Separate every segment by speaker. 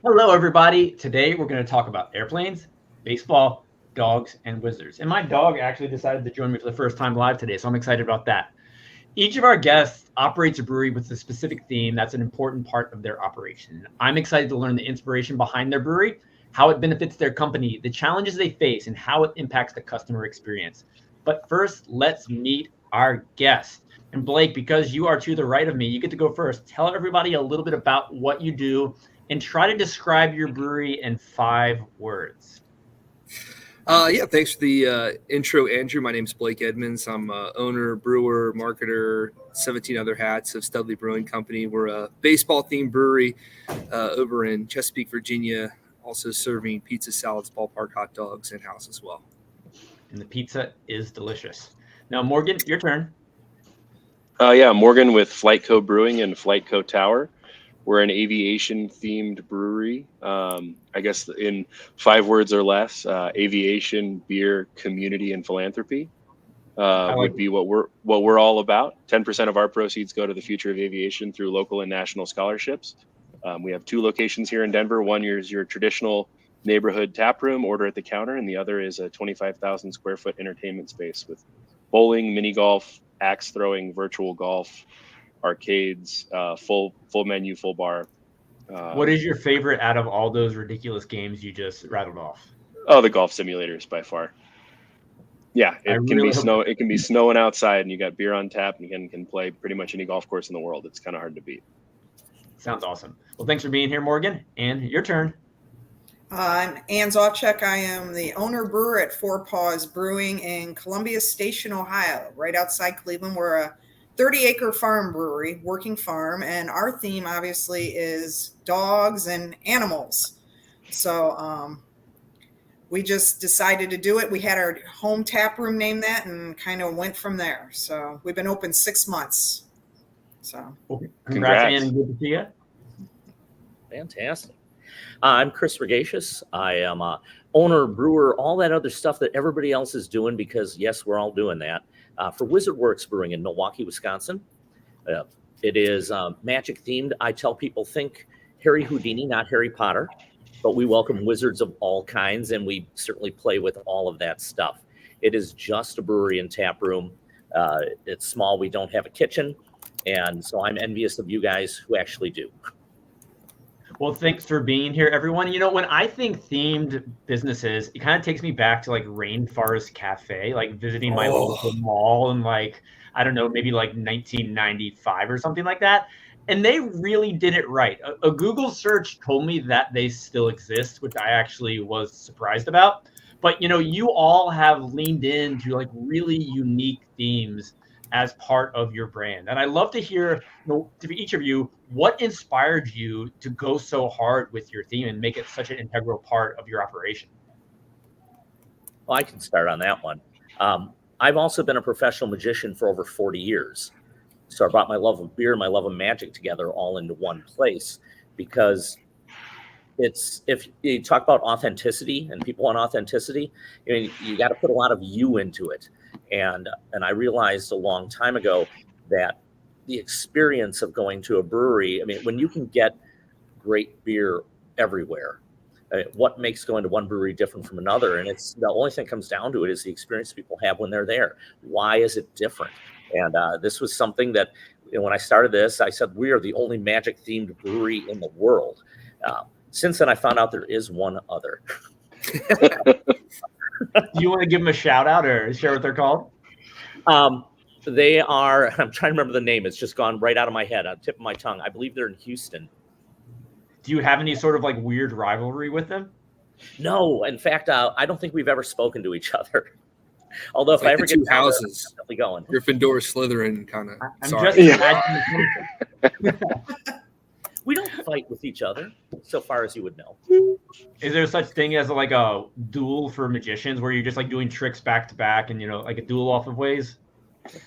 Speaker 1: Hello, everybody. Today we're going to talk about airplanes, baseball, dogs, and wizards. And my dog actually decided to join me for the first time live today, so I'm excited about that. Each of our guests operates a brewery with a specific theme that's an important part of their operation. I'm excited to learn the inspiration behind their brewery, how it benefits their company, the challenges they face, and how it impacts the customer experience. But first, let's meet our guest. And Blake, because you are to the right of me, you get to go first. Tell everybody a little bit about what you do and try to describe your brewery in 5 words.
Speaker 2: Thanks for the intro, Andrew. My name's Blake Edmunds. I'm owner, brewer, marketer, 17 other hats of Studley Brewing Company. We're a baseball-themed brewery over in Chesapeake, Virginia, also serving pizza, salads, ballpark hot dogs in-house as well.
Speaker 1: And the pizza is delicious. Now, Morgan, your turn.
Speaker 3: Morgan with FlyteCo Brewing and FlyteCo Tower. We're an aviation-themed brewery. I guess in 5 words or less: aviation, beer, community, and philanthropy would be what we're all about. 10% of our proceeds go to the future of aviation through local and national scholarships. We have 2 locations here in Denver. One is your traditional neighborhood tap room, order at the counter, and the other is a 25,000 square foot entertainment space with bowling, mini golf, axe throwing, virtual golf, arcades, full menu, full bar.
Speaker 1: What is your favorite out of all those ridiculous games you just rattled off?
Speaker 3: Oh, the golf simulators by far. Yeah, it can be snowing outside, and you got beer on tap, and you can play pretty much any golf course in the world. It's kind of hard to beat.
Speaker 1: Sounds awesome. Well, thanks for being here, Morgan. And your turn.
Speaker 4: I'm Ann Zofchak. I am the owner brewer at Paws Brewing in Columbia Station, Ohio, right outside Cleveland. We're a 30-acre farm brewery, working farm, and our theme obviously is dogs and animals. So we just decided to do it. We had our home tap room named that and kind of went from there. So we've been open 6 months. So
Speaker 1: congrats, Ann, and good to see you.
Speaker 5: Fantastic. I'm Chris Ragaisis. I am a owner, brewer, all that other stuff that everybody else is doing, because yes, we're all doing that. For Wizard Works Brewing in Milwaukee, Wisconsin. It is magic themed. I tell people, think Harry Houdini, not Harry Potter, but we welcome wizards of all kinds, and we certainly play with all of that stuff. It is just a brewery and tap room. It's small. We don't have a kitchen, and so I'm envious of you guys who actually do.
Speaker 1: Well, thanks for being here, everyone. You know, when I think themed businesses, it kind of takes me back to like Rainforest Cafe, like visiting my local mall in like, I don't know, maybe like 1995 or something like that. And they really did it right. A Google search told me that they still exist, which I actually was surprised about. But, you know, you all have leaned into like really unique themes as part of your brand. And I'd love to hear, to each of you, what inspired you to go so hard with your theme and make it such an integral part of your operation?
Speaker 5: Well, I can start on that one. I've also been a professional magician for over 40 years. So I brought my love of beer and my love of magic together all into one place, because if you talk about authenticity and people want authenticity, you got to put a lot of you into it. And I realized a long time ago that the experience of going to a brewery, when you can get great beer everywhere, what makes going to one brewery different from another? And it's the only thing that comes down to it is the experience people have when they're there. Why is it different? And this was something that, when I started this, I said, we are the only magic themed brewery in the world. Since then, I found out there is one other.
Speaker 1: Do you want to give them a shout out or share what they're called?
Speaker 5: They are, I'm trying to remember the name. It's just gone right out of my head, on the tip of my tongue. I believe they're in Houston.
Speaker 1: Do you have any sort of like weird rivalry with them?
Speaker 5: No. In fact, I don't think we've ever spoken to each other. Although if
Speaker 2: like
Speaker 5: I ever
Speaker 2: get
Speaker 5: 2 houses, I'm definitely going.
Speaker 2: Gryffindor, Slytherin, kind of.
Speaker 1: I'm just imagining.
Speaker 5: We don't fight with each other, so far as you would know.
Speaker 1: Is there such thing as like a duel for magicians, where you're just like doing tricks back to back, and like a duel off of ways?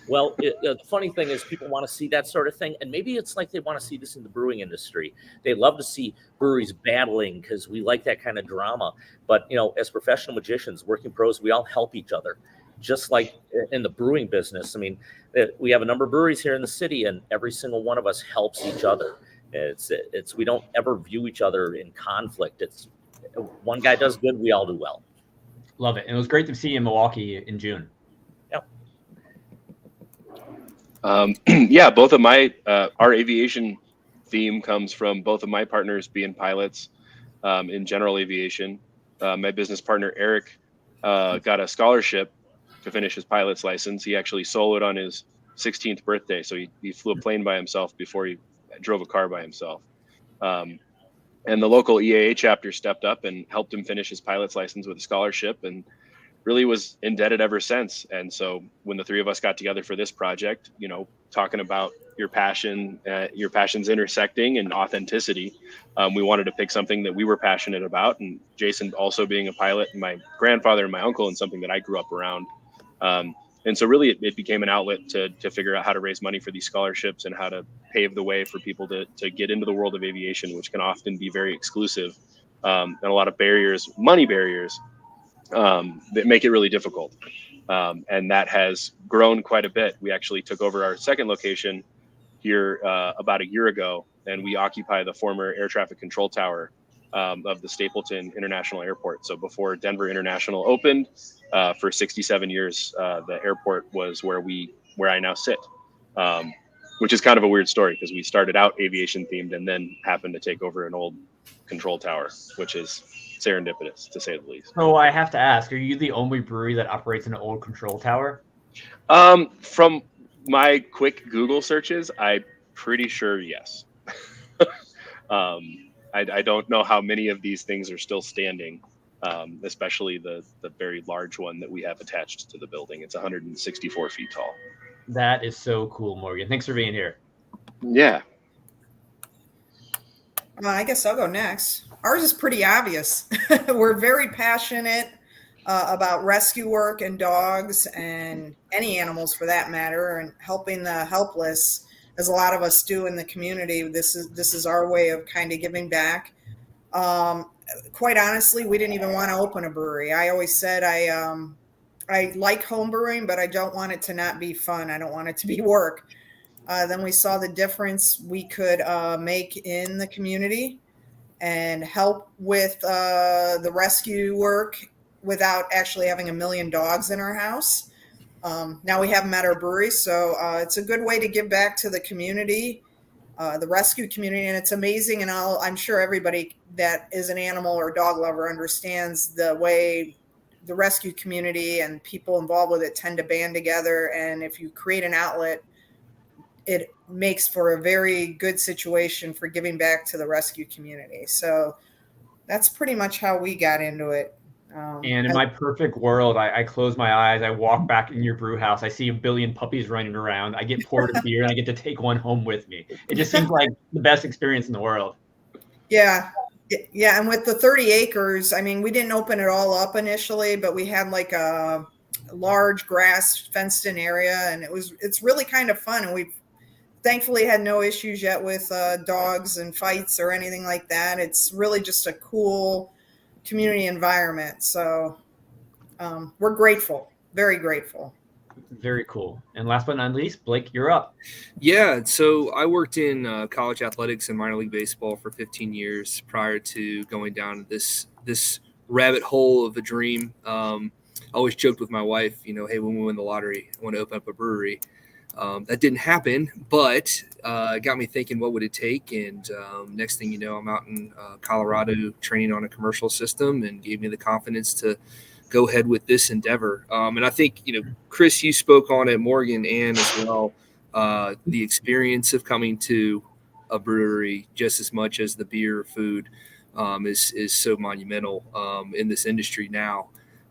Speaker 5: Well, the funny thing is, people want to see that sort of thing, and maybe it's like they want to see this in the brewing industry. They love to see breweries battling because we like that kind of drama. But as professional magicians, working pros, we all help each other. Just like in the brewing business, we have a number of breweries here in the city, and every single one of us helps each other. It's we don't ever view each other in conflict. It's one guy does good, we all do well.
Speaker 1: Love it. And it was great to see you in Milwaukee in June.
Speaker 3: Yeah, both of my our aviation theme comes from both of my partners being pilots in general aviation. My business partner Eric got a scholarship to finish his pilot's license. He actually soloed on his 16th birthday, so he flew a plane by himself before he drove a car by himself. And the local EAA chapter stepped up and helped him finish his pilot's license with a scholarship, and really was indebted ever since. And so when the three of us got together for this project, you know, talking about your passions intersecting and authenticity, we wanted to pick something that we were passionate about. And Jason also being a pilot, and my grandfather and my uncle, and something that I grew up around. And so really it became an outlet to figure out how to raise money for these scholarships and how to pave the way for people to get into the world of aviation, which can often be very exclusive, and a lot of barriers, money barriers, that make it really difficult. And that has grown quite a bit. We actually took over our second location here about a year ago, and we occupy the former air traffic control tower of the Stapleton International Airport. So before Denver International opened, for 67 years, the airport was where I now sit, which is kind of a weird story because we started out aviation themed and then happened to take over an old control tower, which is serendipitous to say the least.
Speaker 1: So I have to ask, are you the only brewery that operates in an old control tower?
Speaker 3: From my quick Google searches, I'm pretty sure yes. I don't know how many of these things are still standing, especially the very large one that we have attached to the building. It's 164 feet tall.
Speaker 1: That is so cool, Morgan. Thanks for being here.
Speaker 3: Yeah.
Speaker 4: I guess I'll go next. Ours is pretty obvious. We're very passionate about rescue work and dogs and any animals for that matter, and helping the helpless, as a lot of us do in the community. This is our way of kind of giving back. Quite honestly, we didn't even want to open a brewery. I always said I like home brewing, but I don't want it to not be fun. I don't want it to be work. Then we saw the difference we could make in the community and help with the rescue work without actually having a million dogs in our house. Now we have them at our brewery, so it's a good way to give back to the community, the rescue community, and it's amazing. And I'm sure everybody that is an animal or dog lover understands the way the rescue community and people involved with it tend to band together. And if you create an outlet, it makes for a very good situation for giving back to the rescue community. So that's pretty much how we got into it.
Speaker 1: And in my perfect world, I close my eyes, I walk back in your brew house, I see a billion puppies running around, I get poured a beer, and I get to take one home with me. It just seems like the best experience in the world.
Speaker 4: Yeah. Yeah. And with the 30 acres, I mean, we didn't open it all up initially, but we had like a large grass fenced in area, and it's really kind of fun. And we've thankfully had no issues yet with dogs and fights or anything like that. It's really just a cool community environment. So we're grateful, very grateful.
Speaker 1: Very cool. And last but not least, Blake, you're up.
Speaker 2: Yeah, so I worked in college athletics and minor league baseball for 15 years prior to going down this rabbit hole of a dream. I always joked with my wife, you know, hey, when we win the lottery, I want to open up a brewery. That didn't happen, but it got me thinking, what would it take? And next thing you know, I'm out in Colorado training on a commercial system, and gave me the confidence to go ahead with this endeavor. And I think, you know, Chris, you spoke on it, Morgan, and as well, the experience of coming to a brewery just as much as the beer or food is so monumental in this industry now.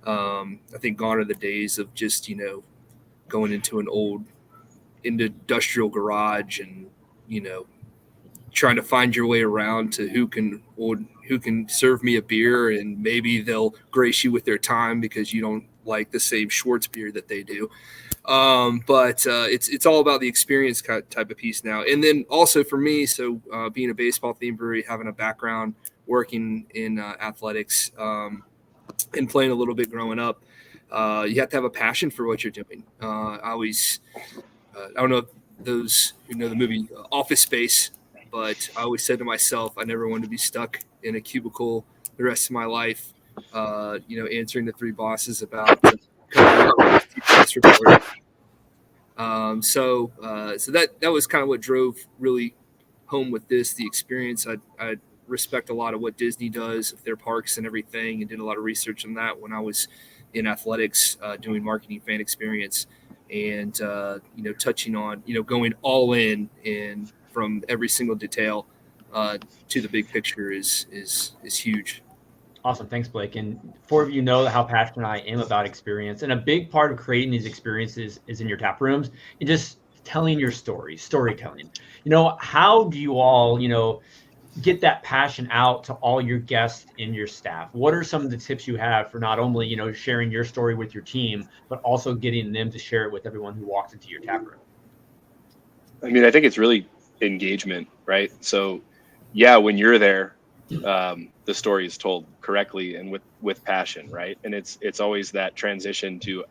Speaker 2: I think gone are the days of just, you know, going into an old industrial garage and, you know, trying to find your way around to who can serve me a beer, and maybe they'll grace you with their time because you don't like the same Schwartz beer that they do. But it's all about the experience type of piece now. And then also for me, so being a baseball themed brewery, having a background working in athletics and playing a little bit growing up, you have to have a passion for what you're doing. I don't know if those who know the movie Office Space, but I always said to myself, I never wanted to be stuck in a cubicle the rest of my life, answering to 3 bosses about this report. So that was kind of what drove really home with this, the experience. I respect a lot of what Disney does with their parks and everything, and did a lot of research on that when I was in athletics, doing marketing fan experience, and touching on going all in and from every single detail to the big picture is huge.
Speaker 1: Awesome. Thanks, Blake. And 4 of you know how passionate I am about experience. And a big part of creating these experiences is in your tap rooms and just telling your storytelling. How do you all, get that passion out to all your guests and your staff? What are some of the tips you have for not only, sharing your story with your team, but also getting them to share it with everyone who walks into your tap room?
Speaker 3: I mean, I think it's really engagement, right? So yeah, when you're there, the story is told correctly and with passion, right? And it's always that transition to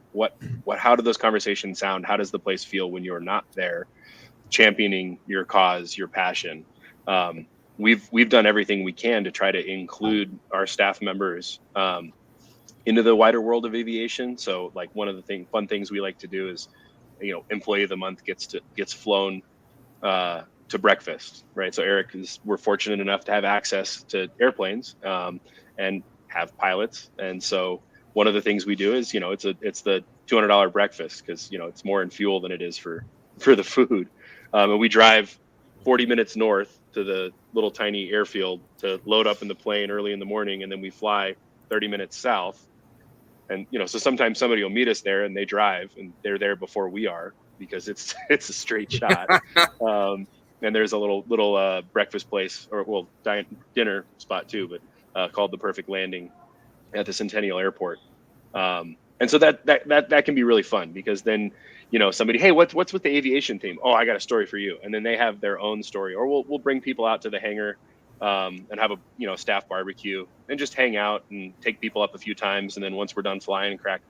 Speaker 3: how do those conversations sound? How does the place feel when you're not there, championing your cause, your passion? We've done everything we can to try to include our staff members into the wider world of aviation. So like one of the fun things we like to do is, employee of the month gets flown to breakfast, right? So Eric, we're fortunate enough to have access to airplanes and have pilots. And so one of the things we do is, it's the $200 breakfast because, it's more in fuel than it is for the food. And we drive 40 minutes north to the little tiny airfield to load up in the plane early in the morning. And then we fly 30 minutes south. And, so sometimes somebody will meet us there and they drive and they're there before we are because it's a straight shot. And there's a little breakfast place or dinner spot too, but called the Perfect Landing at the Centennial Airport. And so that can be really fun because then, somebody, hey, what's with the aviation theme? Oh, I got a story for you. And then they have their own story, or we'll bring people out to the hangar and have a staff barbecue and just hang out and take people up a few times. And then once we're done flying, crack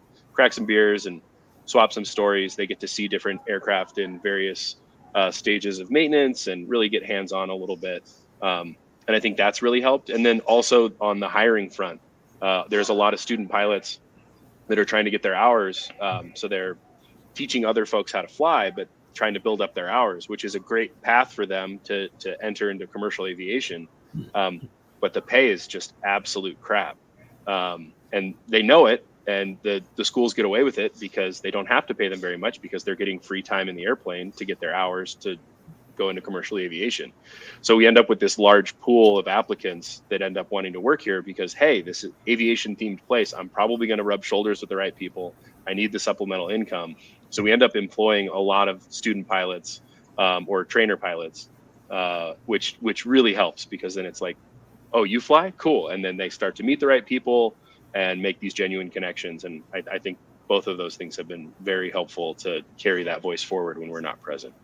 Speaker 3: some beers and swap some stories. They get to see different aircraft in various stages of maintenance and really get hands-on a little bit. And I think that's really helped. And then also on the hiring front, there's a lot of student pilots that are trying to get their hours. So they're teaching other folks how to fly, but trying to build up their hours, which is a great path for them to enter into commercial aviation. But the pay is just absolute crap. And they know it. And the schools get away with it because they don't have to pay them very much because they're getting free time in the airplane to get their hours to go into commercial aviation. So we end up with this large pool of applicants that end up wanting to work here because, hey, this is aviation themed place. I'm probably going to rub shoulders with the right people. I need the supplemental income. So we end up employing a lot of student pilots or trainer pilots, which really helps because then it's like, oh, you fly? Cool. And then they start to meet the right people and make these genuine connections. And I think both of those things have been very helpful to carry that voice forward when we're not present.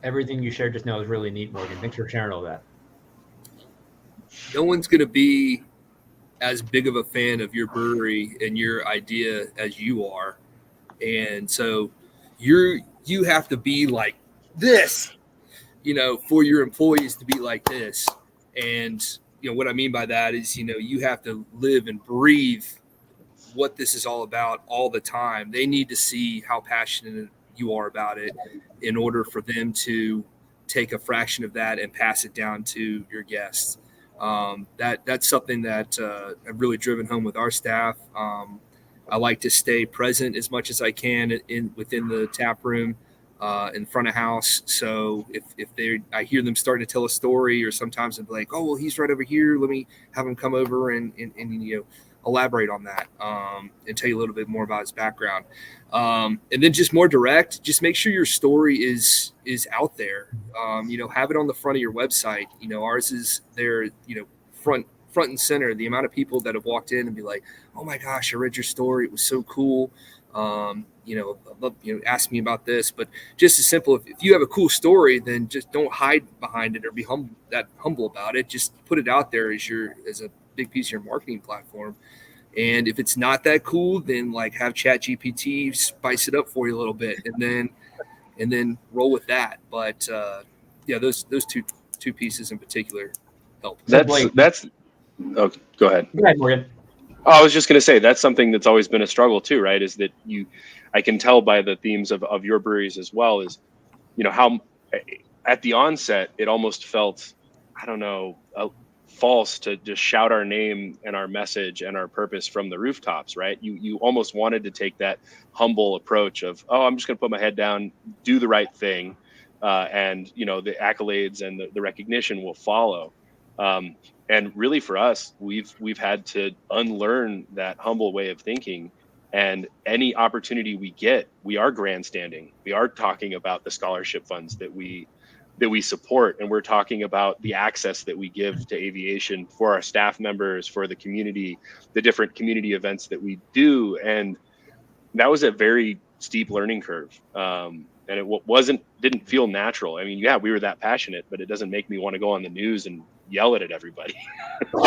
Speaker 1: Everything you shared just now is really neat, Morgan. Thanks for sharing all that.
Speaker 2: No one's going to be as big of a fan of your brewery and your idea as you are. And so you have to be like this, for your employees to be like this. And what I mean by that is, you have to live and breathe what this is all about all the time. They need to see how passionate you are about it in order for them to take a fraction of that and pass it down to your guests. That's something that I've really driven home with our staff. I like to stay present as much as I can within the tap room. In front of house. So if I hear them starting to tell a story, or sometimes I'm like, oh, well, he's right over here. Let me have him come over and elaborate on that and tell you a little bit more about his background. And then just more direct, just make sure your story is out there. Have it on the front of your website. Ours is there, front and center. The amount of people that have walked in and be like, oh my gosh, I read your story. It was so cool. Ask me about this, but just as simple. If you have a cool story, then just don't hide behind it or be humble about it. Just put it out there as a big piece of your marketing platform. And if it's not that cool, then have ChatGPT spice it up for you a little bit, and then roll with that. But those two pieces in particular help.
Speaker 3: That's. Oh, go ahead.
Speaker 1: Go ahead, Morgan.
Speaker 3: Oh, I was just going to say that's something that's always been a struggle too, right? Is that I can tell by the themes of your breweries as well, is, how at the onset it almost felt, I don't know, false to just shout our name and our message and our purpose from the rooftops, right? You almost wanted to take that humble approach of, oh, I'm just going to put my head down, do the right thing, and the accolades and the recognition will follow. And really for us, we've had to unlearn that humble way of thinking. And any opportunity we get, we are grandstanding. We are talking about the scholarship funds that we support, and we're talking about the access that we give to aviation for our staff members, for the community, the different community events that we do. And that was a very steep learning curve. And it didn't feel natural. I mean, yeah, we were that passionate, but it doesn't make me want to go on the news and yell at everybody.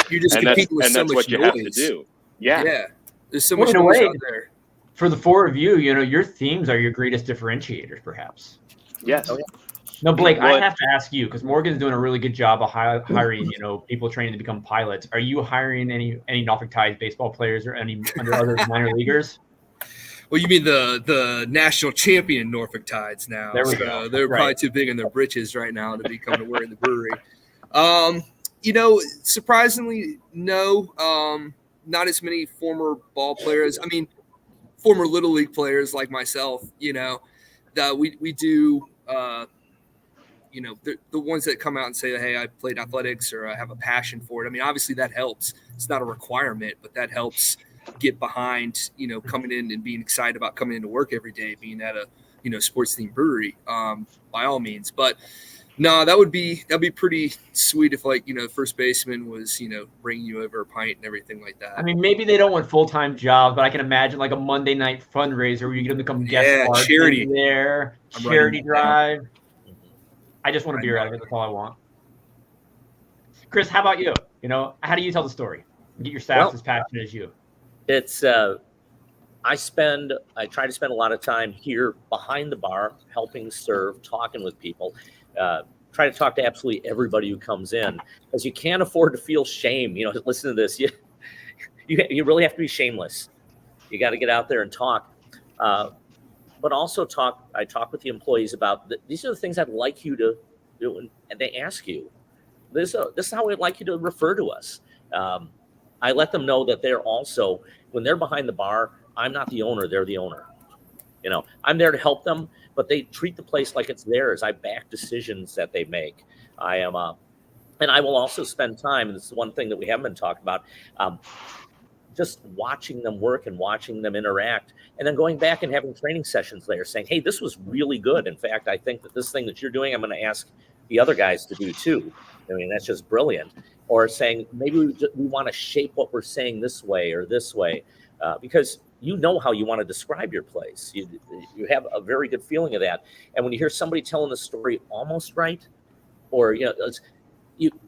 Speaker 2: You're just competing with so much
Speaker 3: what you
Speaker 2: noise.
Speaker 3: have to do. Yeah.
Speaker 2: There's so much noise out there.
Speaker 1: For the four of you, your themes are your greatest differentiators, perhaps.
Speaker 3: Yes.
Speaker 1: Oh, yeah. No, Blake, I have to ask you, because Morgan's doing a really good job of hiring, people training to become pilots. Are you hiring any Norfolk Tides baseball players or any under other minor leaguers?
Speaker 2: Well, you mean the national champion Norfolk Tides now.
Speaker 1: There we go.
Speaker 2: They're probably too big in their britches right now to be coming to work in the brewery. Surprisingly, no, not as many former ball players. I mean, former Little League players like myself, that we do, the ones that come out and say, hey, I played athletics or I have a passion for it. I mean, obviously that helps. It's not a requirement, but that helps get behind, coming in and being excited about coming into work every day, being at a, sports themed brewery, by all means. But no, that'd be pretty sweet if first baseman was, bringing you over a pint and everything like that.
Speaker 1: I mean, maybe they don't want full-time jobs, but I can imagine like a Monday night fundraiser where you get them to come guest
Speaker 2: charity
Speaker 1: there, charity drive. I just want a beer out of it. That's all I want. Chris, how about you? How do you tell the story? Get your staff as passionate as you.
Speaker 5: It's I try to spend a lot of time here behind the bar, helping serve, talking with people. Try to talk to absolutely everybody who comes in, because you can't afford to feel shame. Listen to this. You really have to be shameless. You got to get out there and talk. But also I talk with the employees about these are the things I'd like you to do, and they ask you. This is how I'd like you to refer to us. I let them know that they're also, when they're behind the bar, I'm not the owner, they're the owner. I'm there to help them, but they treat the place like it's theirs. I back decisions that they make. And I will also spend time, and this is one thing that we haven't been talking about, just watching them work and watching them interact, and then going back and having training sessions later saying, hey, this was really good. In fact, I think that this thing that you're doing, I'm going to ask the other guys to do too. I mean, that's just brilliant. Or saying, maybe we want to shape what we're saying this way or this way, because how you want to describe your place. You have a very good feeling of that. And when you hear somebody telling the story almost right, or,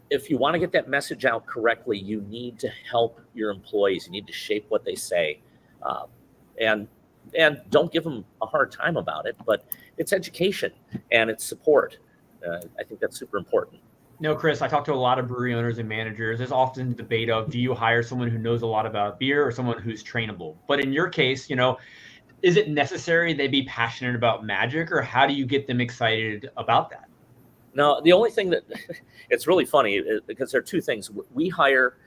Speaker 5: if you want to get that message out correctly, you need to help your employees. You need to shape what they say, and don't give them a hard time about it. But it's education and it's support. I think that's super important.
Speaker 1: Chris, I talk to a lot of brewery owners and managers. There's often the debate of, do you hire someone who knows a lot about beer or someone who's trainable? But in your case, is it necessary they be passionate about magic, or how do you get them excited about that?
Speaker 5: No, the only thing that it's really funny because there are two things. We hire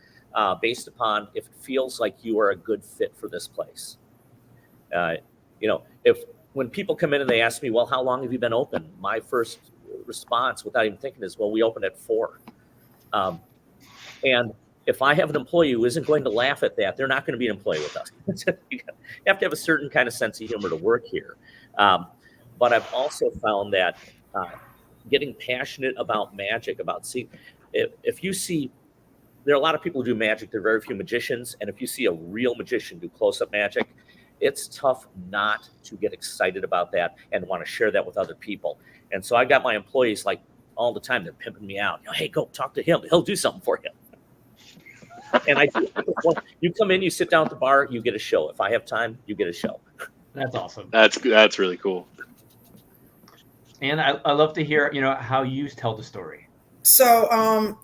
Speaker 5: based upon if it feels like you are a good fit for this place. When people come in and they ask me, well, how long have you been open? My first response without even thinking is, well, we opened at 4. And if I have an employee who isn't going to laugh at that, they're not going to be an employee with us. You have to have a certain kind of sense of humor to work here. But I've also found that getting passionate about magic, if you see, there are a lot of people who do magic, there are very few magicians. And if you see a real magician do close-up magic, it's tough not to get excited about that and want to share that with other people. And so I got my employees like all the time, they're pimping me out. Hey, go talk to him. He'll do something for you. And you come in, you sit down at the bar, you get a show. If I have time, you get a show.
Speaker 1: That's awesome.
Speaker 3: That's really cool.
Speaker 1: And I love to hear, how you tell the story.
Speaker 4: So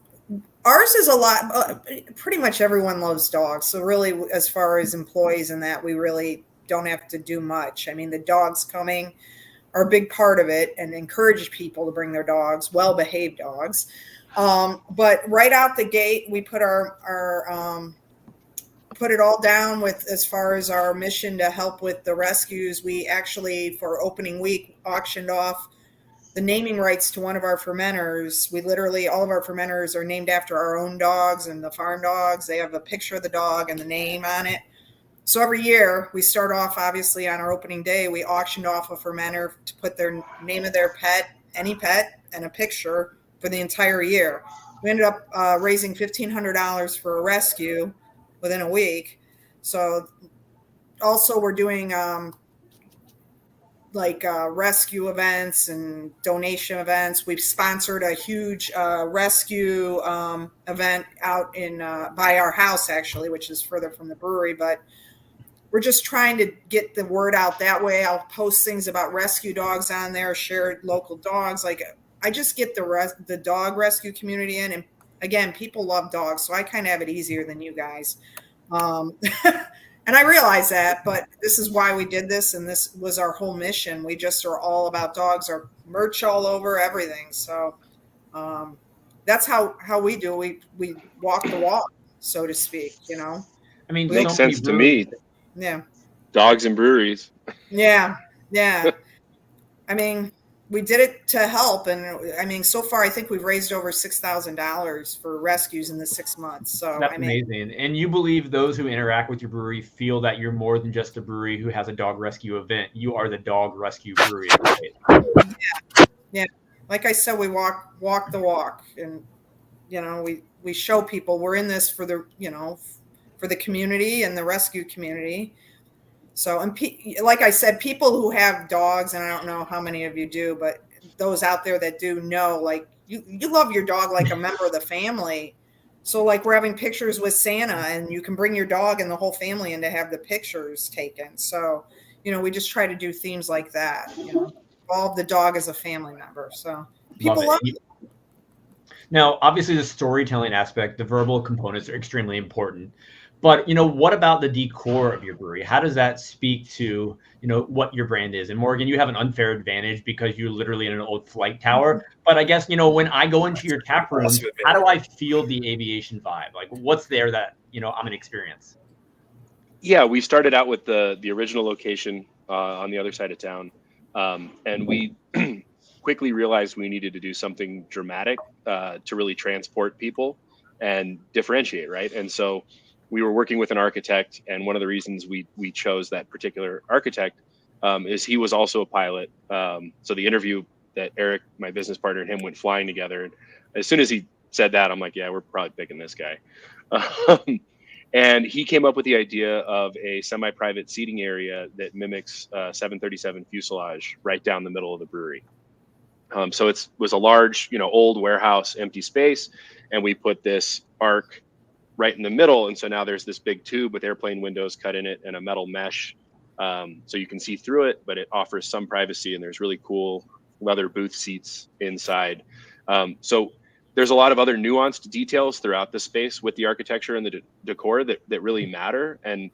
Speaker 4: ours is a lot. Pretty much everyone loves dogs. So really, as far as employees and that, we really don't have to do much. I mean, the dogs coming are a big part of it, and encourage people to bring their dogs, well-behaved dogs. But right out the gate, we put put it all down with as far as our mission to help with the rescues. We actually, for opening week, auctioned off the naming rights to one of our fermenters. We literally, all of our fermenters are named after our own dogs and the farm dogs. They have a picture of the dog and the name on it. So every year we start off, obviously on our opening day, we auctioned off a fermenter to put their name of their pet, any pet, and a picture for the entire year. We ended up raising $1,500 for a rescue within a week. So also we're doing rescue events and donation events. We've sponsored a huge rescue event out in by our house, actually, which is further from the brewery, but we're just trying to get the word out that way. I'll post things about rescue dogs on there, share local dogs. Like, I just get the dog rescue community in, and again, people love dogs, so I kind of have it easier than you guys. And I realize that, but this is why we did this, and this was our whole mission. We just are all about dogs, our merch all over, everything. So that's how we do. We walk the walk, so to speak.
Speaker 1: I mean,
Speaker 3: makes sense to me.
Speaker 4: Yeah.
Speaker 3: Dogs and breweries.
Speaker 4: Yeah. I mean, we did it to help, and I mean, so far I think we've raised over $6,000 for rescues in the 6 months. So
Speaker 1: that's amazing. And you believe those who interact with your brewery feel that you're more than just a brewery who has a dog rescue event. You are the dog rescue brewery. Right?
Speaker 4: Yeah. Like I said, we walk the walk, and we show people we're in this for the for the community and the rescue community. So, and like I said, people who have dogs, and I don't know how many of you do, but those out there that do know, like you love your dog like a member of the family. So like we're having pictures with Santa, and you can bring your dog and the whole family in to have the pictures taken. So, we just try to do themes like that, involve the dog as a family member. So people love it.
Speaker 1: Now, obviously the storytelling aspect, the verbal components are extremely important. But, what about the decor of your brewery? How does that speak to, what your brand is? And Morgan, you have an unfair advantage because you're literally in an old flight tower. But I guess, when I go into your tap room, how do I feel the aviation vibe? Like, what's there that, I'm going to experience?
Speaker 3: Yeah, we started out with the original location on the other side of town. And we quickly realized we needed to do something dramatic to really transport people and differentiate, right? And so we were working with an architect, and one of the reasons we chose that particular architect is he was also a pilot. So the interview that Eric, my business partner, and him went flying together. And as soon as he said that, I'm like, yeah, we're probably picking this guy. And he came up with the idea of a semi-private seating area that mimics 737 fuselage right down the middle of the brewery. So it was a large, old warehouse, empty space, and we put this arc right in the middle. And so now there's this big tube with airplane windows cut in it and a metal mesh. So you can see through it, but it offers some privacy, and there's really cool leather booth seats inside. So there's a lot of other nuanced details throughout the space with the architecture and the decor that really matter. And,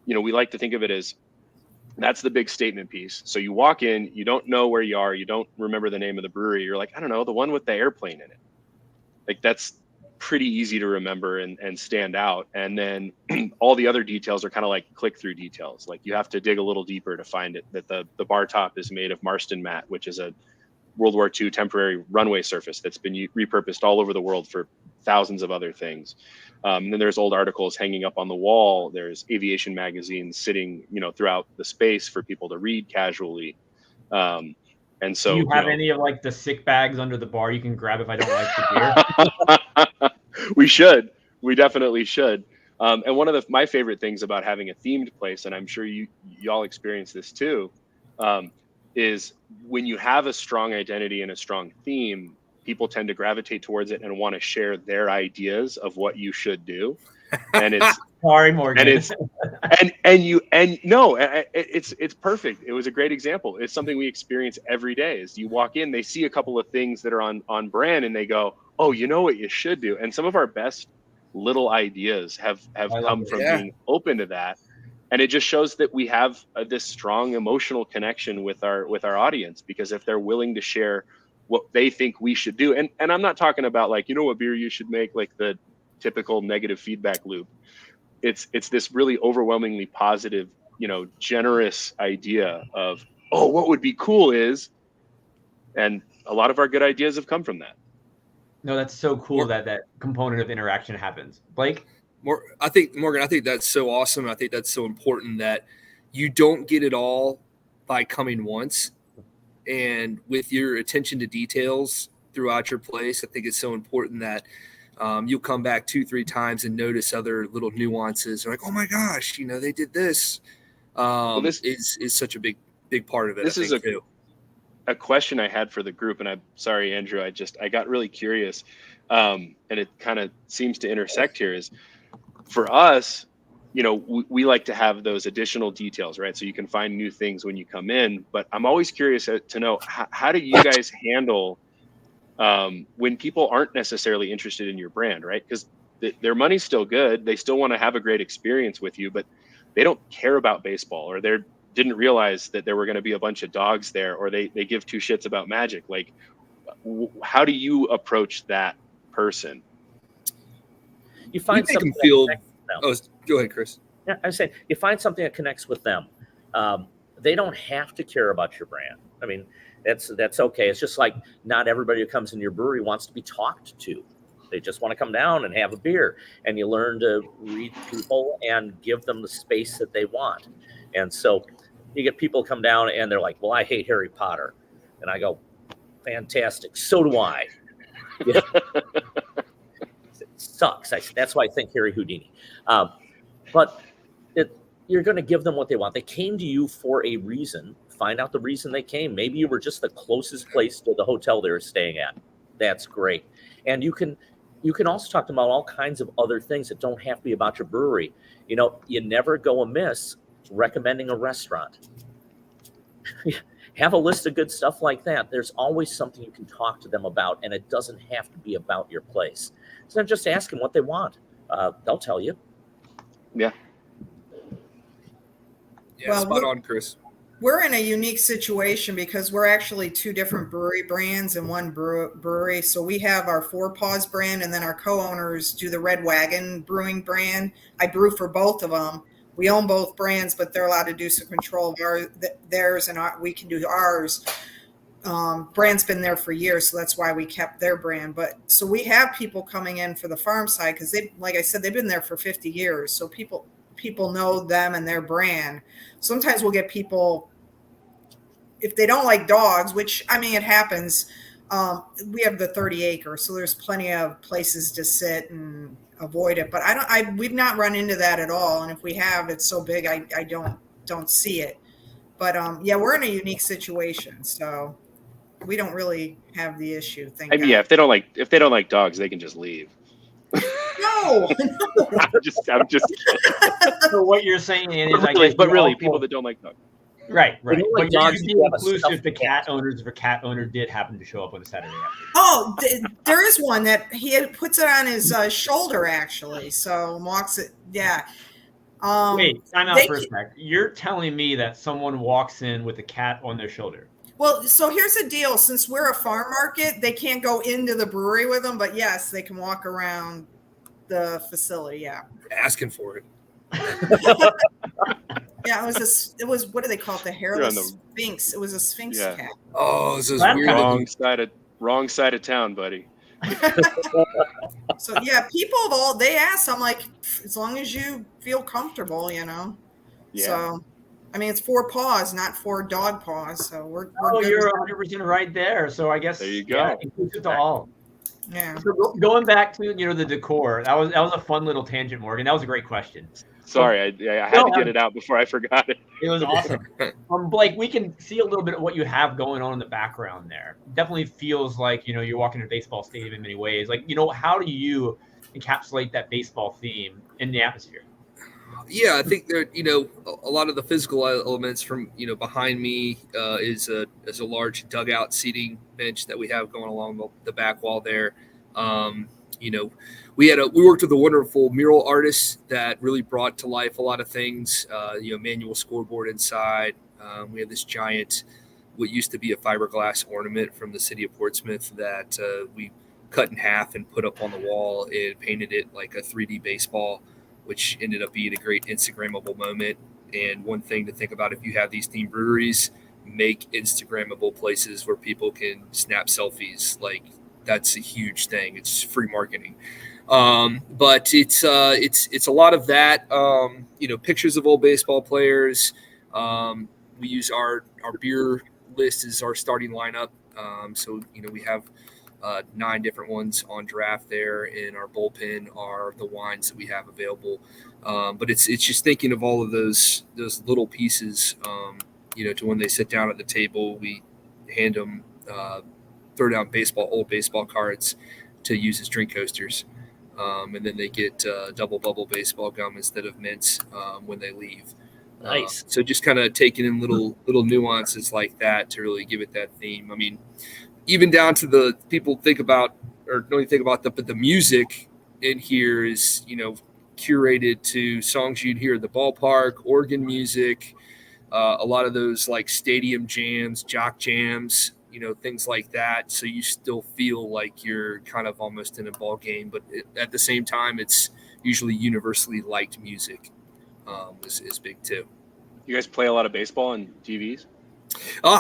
Speaker 3: we like to think of it as that's the big statement piece. So you walk in, you don't know where you are. You don't remember the name of the brewery. You're like, I don't know, the one with the airplane in it. Like, that's pretty easy to remember and stand out. And then all the other details are kind of like click-through details. Like, you have to dig a little deeper to find it, that the bar top is made of Marston mat, which is a World War II temporary runway surface that's been repurposed all over the world for thousands of other things. And then there's old articles hanging up on the wall. There's aviation magazines sitting, throughout the space for people to read casually. And so,
Speaker 1: do you have any of like the sick bags under the bar you can grab if I don't like the beer?
Speaker 3: We definitely should. And one of my favorite things about having a themed place, and I'm sure y'all experience this too, is when you have a strong identity and a strong theme, people tend to gravitate towards it and want to share their ideas of what you should do. And it's
Speaker 1: sorry, Morgan.
Speaker 3: And It's perfect. It was a great example. It's something we experience every day. Is you walk in, they see a couple of things that are on brand, and they go, "Oh, you know what you should do." And some of our best little ideas have come from being open to that, and it just shows that we have this strong emotional connection with our audience, because if they're willing to share what they think we should do, and I'm not talking about like, you know what beer you should make, like the typical negative feedback loop. It's this really overwhelmingly positive, generous idea of, oh, what would be cool is, and a lot of our good ideas have come from that.
Speaker 1: No, that's so cool that component of interaction happens. Blake?
Speaker 2: Morgan, I think that's so awesome. I think that's so important that you don't get it all by coming once. And with your attention to details throughout your place, I think it's so important that you'll come back 2-3 times and notice other little nuances. They're like, oh my gosh, they did this. This is such a big part of it.
Speaker 3: This is a question I had for the group, and I'm sorry, Andrew, I got really curious, and it kind of seems to intersect here. Is for us, we like to have those additional details, right? So you can find new things when you come in, but I'm always curious to know, how do you guys handle when people aren't necessarily interested in your brand, right? Because their money's still good. They still want to have a great experience with you, but they don't care about baseball, or they didn't realize that there were going to be a bunch of dogs there, or they give two shits about Magic. Like, how do you approach that person?
Speaker 5: You find something
Speaker 2: go ahead, Chris.
Speaker 5: Yeah, I was saying, you find something that connects with them. They don't have to care about your brand. I mean, that's okay. It's just like not everybody who comes in your brewery wants to be talked to. They just want to come down and have a beer, and you learn to read people and give them the space that they want. And so you get people come down and they're like, well, I hate Harry Potter. And I go, fantastic. So do I. Yeah. It sucks. That's why I think Harry Houdini. But you're going to give them what they want. They came to you for a reason. Find out the reason they came. Maybe you were just the closest place to the hotel they were staying at. That's great. And you can also talk to them about all kinds of other things that don't have to be about your brewery. You never go amiss recommending a restaurant. Have a list of good stuff like that. There's always something you can talk to them about, and it doesn't have to be about your place. So just ask them what they want. They'll tell you.
Speaker 2: Yeah. Well, spot on, Chris.
Speaker 4: We're in a unique situation because we're actually 2 different brewery brands and one brewery. So we have our Paws brand, and then our co-owners do the Red Wagon Brewing brand. I brew for both of them. We own both brands, but they're allowed to do some control of theirs, and we can do ours. Brand's been there for years, so that's why we kept their brand. But so we have people coming in for the farm side because like I said, they've been there for 50 years. So people know them and their brand. Sometimes we'll get people, if they don't like dogs, which it happens. We have the 30 acre, so there's plenty of places to sit and avoid it. But we've not run into that at all. And if we have, it's so big, I don't see it. But we're in a unique situation, so we don't really have the issue.
Speaker 3: If they don't like dogs, they can just leave.
Speaker 4: No.
Speaker 3: I'm just kidding.
Speaker 1: So what you're saying is,
Speaker 3: really, people that don't like dogs.
Speaker 1: Right. But
Speaker 5: dogs,
Speaker 1: you be inclusive to cat owners if a cat owner did happen to show up on a Saturday afternoon.
Speaker 4: Oh, there is one that he puts it on his shoulder, actually. So walks it. Yeah.
Speaker 1: Wait, time out for a sec. You're telling me that someone walks in with a cat on their shoulder?
Speaker 4: Well, so here's the deal. Since we're a farm market, they can't go into the brewery with them, but yes, they can walk around the facility. Yeah.
Speaker 2: Asking for it.
Speaker 4: Yeah, it was what do they call it? The hairless sphinx. It was a sphinx cat.
Speaker 2: Oh, this is weird.
Speaker 3: Wrong side of town, buddy.
Speaker 4: So yeah, people of all, they ask, I'm like, as long as you feel comfortable, Yeah. So it's 4 paws, not 4 dog paws. So we're
Speaker 1: you're 100% right there. So I guess
Speaker 3: there you go.
Speaker 1: Yeah, inclusive to all.
Speaker 4: Yeah.
Speaker 1: So going back to the decor, that was a fun little tangent, Morgan. That was a great question.
Speaker 3: Sorry, I had to get it out before I forgot it.
Speaker 1: It was awesome. Blake, we can see a little bit of what you have going on in the background there. Definitely feels like you're walking in a baseball stadium in many ways. Like how do you encapsulate that baseball theme in the atmosphere?
Speaker 2: Yeah, I think there, a lot of the physical elements from, behind me is a large dugout seating bench that we have going along the back wall there. You know, we worked with a wonderful mural artist that really brought to life a lot of things. Manual scoreboard inside. We have this giant, what used to be a fiberglass ornament from the city of Portsmouth that we cut in half and put up on the wall and painted it like a 3D baseball, which ended up being a great Instagrammable moment. And one thing to think about if you have these themed breweries, make Instagrammable places where people can snap selfies. Like, that's a huge thing. It's free marketing. But it's a lot of that, pictures of old baseball players. We use our beer list as our starting lineup. So we have 9 different ones on draft there, and our bullpen are the wines that we have available. But it's just thinking of all of those little pieces, to when they sit down at the table, we hand them, throw down old baseball cards to use as drink coasters. And then they get double bubble baseball gum instead of mints when they leave.
Speaker 5: Nice.
Speaker 2: So just kind of taking in little nuances like that to really give it that theme. I mean, even down to the people think about, or don't even think about but the music in here is, curated to songs you'd hear at the ballpark, organ music, a lot of those like stadium jams, jock jams, things like that. So you still feel like you're kind of almost in a ball game, but at the same time, it's usually universally liked music is big too.
Speaker 3: You guys play a lot of baseball on TVs?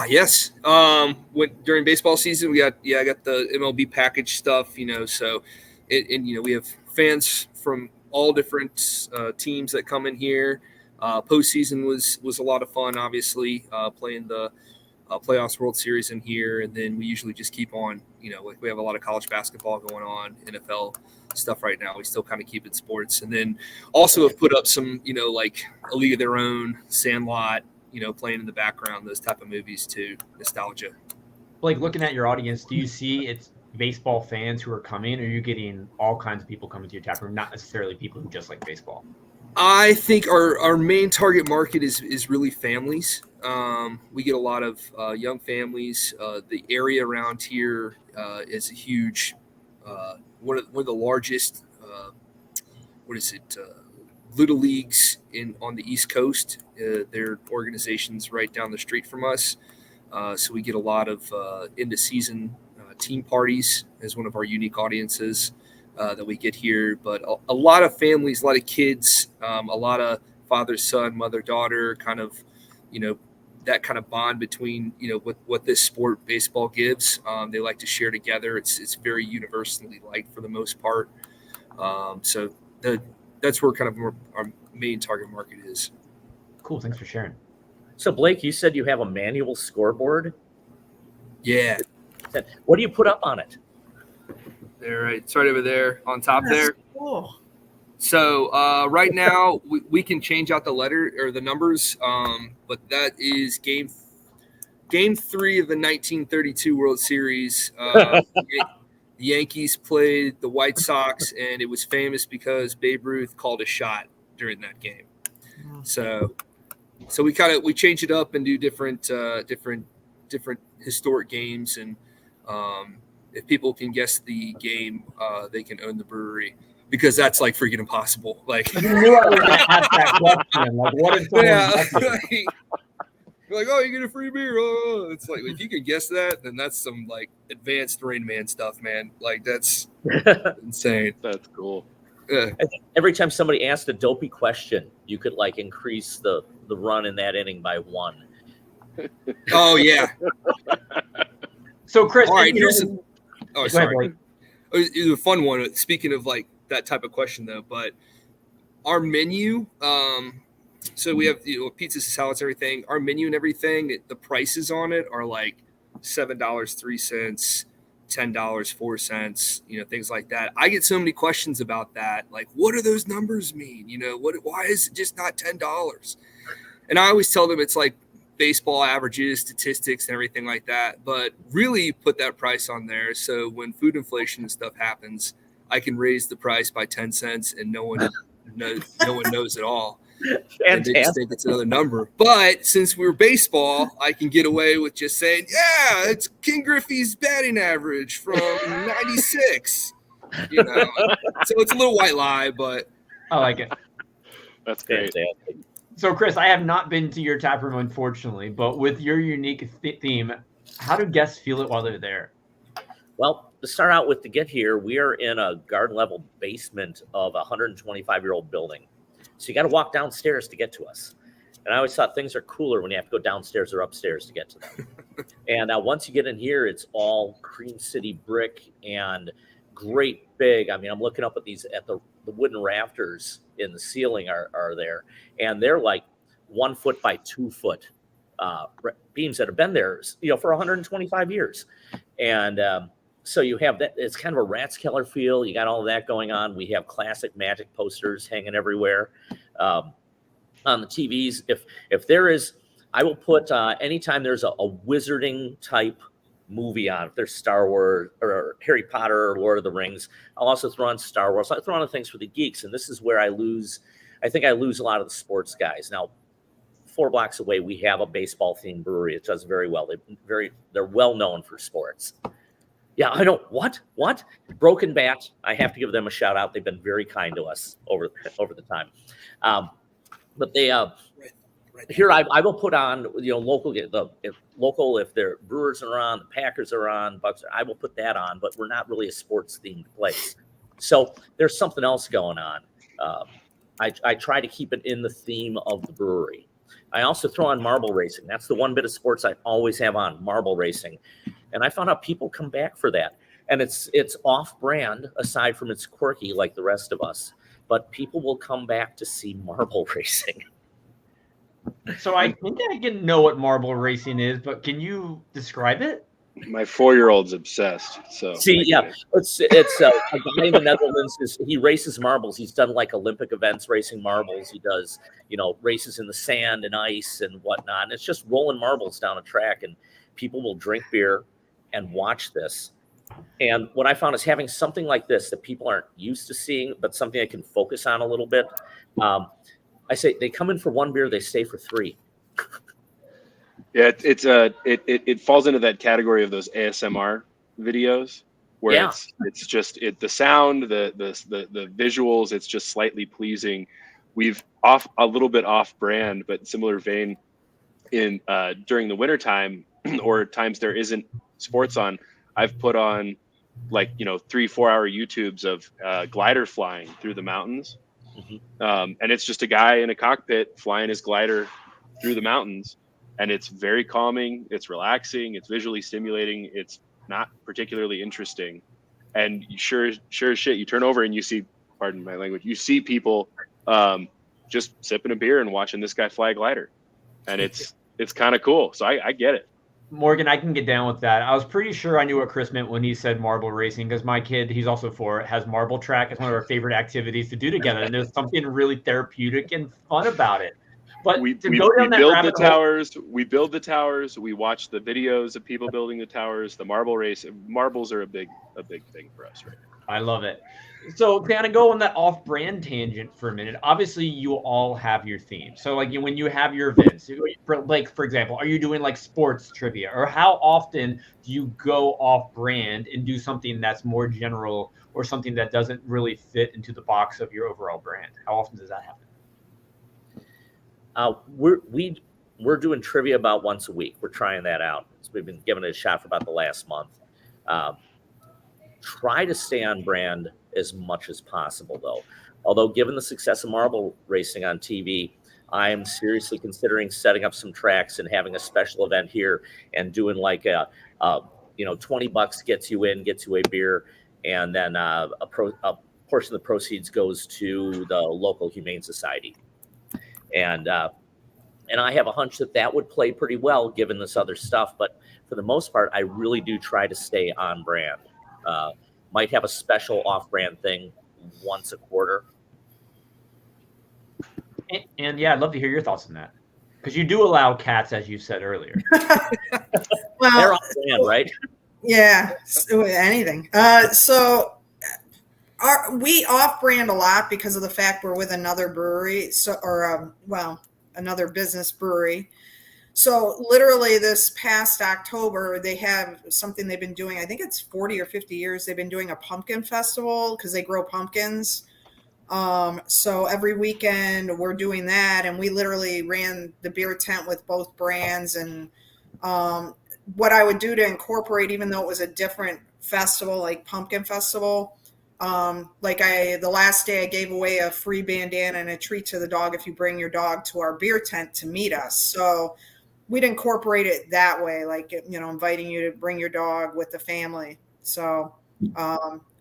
Speaker 2: Yes. During baseball season, I got the MLB package stuff, so we have fans from all different teams that come in here. Postseason was a lot of fun, obviously, playing the playoffs World Series in here. And then we usually just keep on, we have a lot of college basketball going on, NFL stuff right now. We still kind of keep it sports. And then also have put up some, like A League of Their Own, Sandlot, playing in the background, those type of movies too. Nostalgia.
Speaker 1: Like, looking at your audience, do you see it's baseball fans who are coming, or are you getting all kinds of people coming to your tap room, not necessarily people who just like baseball?
Speaker 2: I think our main target market is really families. We get a lot of young families. The area around here is a huge, one of the largest, Little Leagues on the East Coast. Their organization's right down the street from us. So we get a lot of end of season team parties as one of our unique audiences that we get here. But a lot of families, a lot of kids, a lot of father, son, mother, daughter, kind of, that kind of bond between, what this sport baseball gives. They like to share together. It's very universally liked for the most part. So that's where kind of our main target market is.
Speaker 1: Cool. Thanks for sharing.
Speaker 5: So Blake, you said you have a manual scoreboard.
Speaker 2: Yeah.
Speaker 5: What do you put up on it?
Speaker 2: There, right. It's right over there on top there.
Speaker 4: Cool.
Speaker 2: So right now we can change out the letter or the numbers, but that is game 3 of the 1932 World Series. The Yankees played the White Sox, and it was famous because Babe Ruth called a shot during that game. So we change it up and do different historic games, and if people can guess the game, they can own the brewery, because that's like freaking impossible. Like,
Speaker 1: you knew I was going to ask that question. Like, what if someone
Speaker 2: you're like, oh, you get a free beer. Oh. It's like, if you can guess that, then that's some like advanced Rain Man stuff, man. Like, that's insane.
Speaker 3: That's cool.
Speaker 5: I think every time somebody asked a dopey question, you could like increase the run in that inning by 1.
Speaker 2: Oh yeah.
Speaker 1: So Chris,
Speaker 2: all right,
Speaker 1: sorry.
Speaker 2: It was a fun one. Speaking of like that type of question though, but our menu, so we have pizzas, salads, everything. Our menu and everything, the prices on it are like $7.03, $10.04, things like that. I get so many questions about that. Like, what do those numbers mean? Why is it just not $10? And I always tell them it's like baseball averages, statistics, and everything like that. But really put that price on there, so when food inflation and stuff happens, I can raise the price by 10 cents and no one knows at all. And they just think it's another number. But since we're baseball, I can get away with just saying, yeah, it's King Griffey's batting average from 96. You know, so it's a little white lie, but
Speaker 1: I like it.
Speaker 3: That's great.
Speaker 5: Fantastic.
Speaker 1: So, Chris, I have not been to your tap room, unfortunately, but with your unique theme, how do guests feel it while they're there?
Speaker 5: Well, to start out with, to get here, we are in a garden level basement of a 125-year-old building. So you got to walk downstairs to get to us. And I always thought things are cooler when you have to go downstairs or upstairs to get to them. And once you get in here, it's all Cream City brick and great big. I mean, I'm looking up at these, at the wooden rafters in the ceiling are there. And they're like 1 foot by 2 foot beams that have been there, for 125 years. And so you have that. It's kind of a Rathskeller feel. You got all of that going on. We have classic Magic posters hanging everywhere on the TVs. If there is, I will put anytime there's a wizarding type movie on. If there's Star Wars or Harry Potter or Lord of the Rings, I'll also throw on Star Wars. I throw on the things for the geeks, and this is where I think I lose a lot of the sports guys. Now, 4 blocks away, we have a baseball themed brewery. It does very well. They're well known for sports. Yeah, I don't. What? Broken Bat. I have to give them a shout out. They've been very kind to us over the time. But they here I will put on local if their Brewers are on, the Packers are on, Bucks. I will put that on. But we're not really a sports themed place. So there's something else going on. I try to keep it in the theme of the brewery. I also throw on marble racing. That's the one bit of sports I always have on, marble racing. And I found out people come back for that. And it's off-brand, aside from it's quirky like the rest of us. But people will come back to see marble racing.
Speaker 1: So I think I can know what marble racing is, but can you describe it?
Speaker 3: My 4-year-old's obsessed. So
Speaker 5: see, yeah, it's a guy in the Netherlands. He races marbles. He's done like Olympic events racing marbles. He does, races in the sand and ice and whatnot. And it's just rolling marbles down a track, and people will drink beer and watch this. And what I found is having something like this that people aren't used to seeing, but something I can focus on a little bit. I say they come in for 1 beer, they stay for 3.
Speaker 3: Yeah, it falls into that category of those ASMR videos where it's just the sound, the visuals, it's just slightly pleasing. We've a little bit off brand, but similar vein in during the wintertime or times there isn't sports on, I've put on 3-4 hour YouTubes of glider flying through the mountains. Mm-hmm. And it's just a guy in a cockpit flying his glider through the mountains. And it's very calming. It's relaxing. It's visually stimulating. It's not particularly interesting. And sure as shit, you turn over and you see, pardon my language, you see people just sipping a beer and watching this guy fly a glider. And it's kind of cool. So I get it.
Speaker 1: Morgan, I can get down with that. I was pretty sure I knew what Chris meant when he said marble racing, because my kid, he's also 4, has marble track. It's one of our favorite activities to do together. And there's something really therapeutic and fun about it. But we build the towers. We build the towers. We watch the videos of people building the towers. The marble race. Marbles are a big thing for us right now. I love it. So kind of go on that off-brand tangent for a minute. Obviously, you all have your theme. So when you have your events, for example, are you doing like sports trivia, or how often do you go off-brand and do something that's more general or something that doesn't really fit into the box of your overall brand? How often does that happen? We're doing trivia about once a week. We're trying that out. So we've been giving it a shot for about the last month. Try to stay on brand as much as possible, though. Although, given the success of marble racing on TV, I am seriously considering setting up some tracks and having a special event here and doing like a $20 gets you a beer, and then a portion of the proceeds goes to the local humane society. And I have a hunch that would play pretty well given this other stuff. But for the most part, I really do try to stay on brand. Might have a special off-brand thing once a quarter. And yeah, I'd love to hear your thoughts on that, because you do allow cats, as you said earlier.
Speaker 5: Well, they're off-brand, right?
Speaker 4: Yeah, anything. So We off-brand a lot because of the fact we're with another brewery, another business brewery. So literally this past October, they have something they've been doing. I think it's 40 or 50 years. They've been doing a pumpkin festival because they grow pumpkins. So every weekend we're doing that, and we literally ran the beer tent with both brands. And what I would do to incorporate, even though it was a different festival, like pumpkin festival, the last day I gave away a free bandana and a treat to the dog if you bring your dog to our beer tent to meet us. So we'd incorporate it that way, like, inviting you to bring your dog with the family. So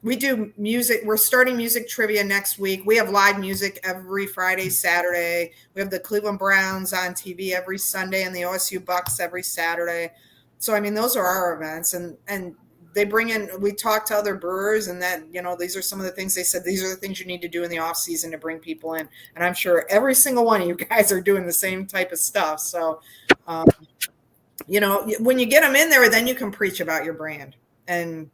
Speaker 4: we do music. We're starting music trivia next week. We have live music every Friday, Saturday. We have the Cleveland Browns on TV every Sunday and the OSU Bucks every Saturday. So, I mean, those are our events. And they bring in, we talk to other brewers, and that, these are some of the things they said, these are the things you need to do in the off season to bring people in. And I'm sure every single one of you guys are doing the same type of stuff. So, when you get them in there, then you can preach about your brand and,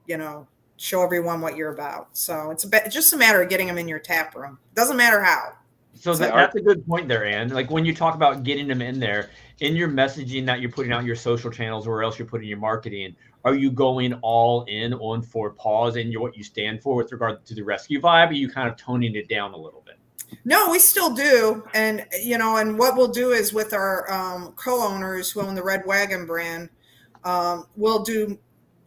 Speaker 4: show everyone what you're about. So it's just a matter of getting them in your tap room. Doesn't matter how.
Speaker 1: So that's a good point there, Ann. Like when you talk about getting them in there, in your messaging that you're putting out your social channels or else you're putting your marketing, are you going all in on for Paws and what you stand for with regard to the rescue vibe? Or are you kind of toning it down a little bit?
Speaker 4: No, we still do. And, and what we'll do is with our co-owners who own the Red Wagon brand, we'll do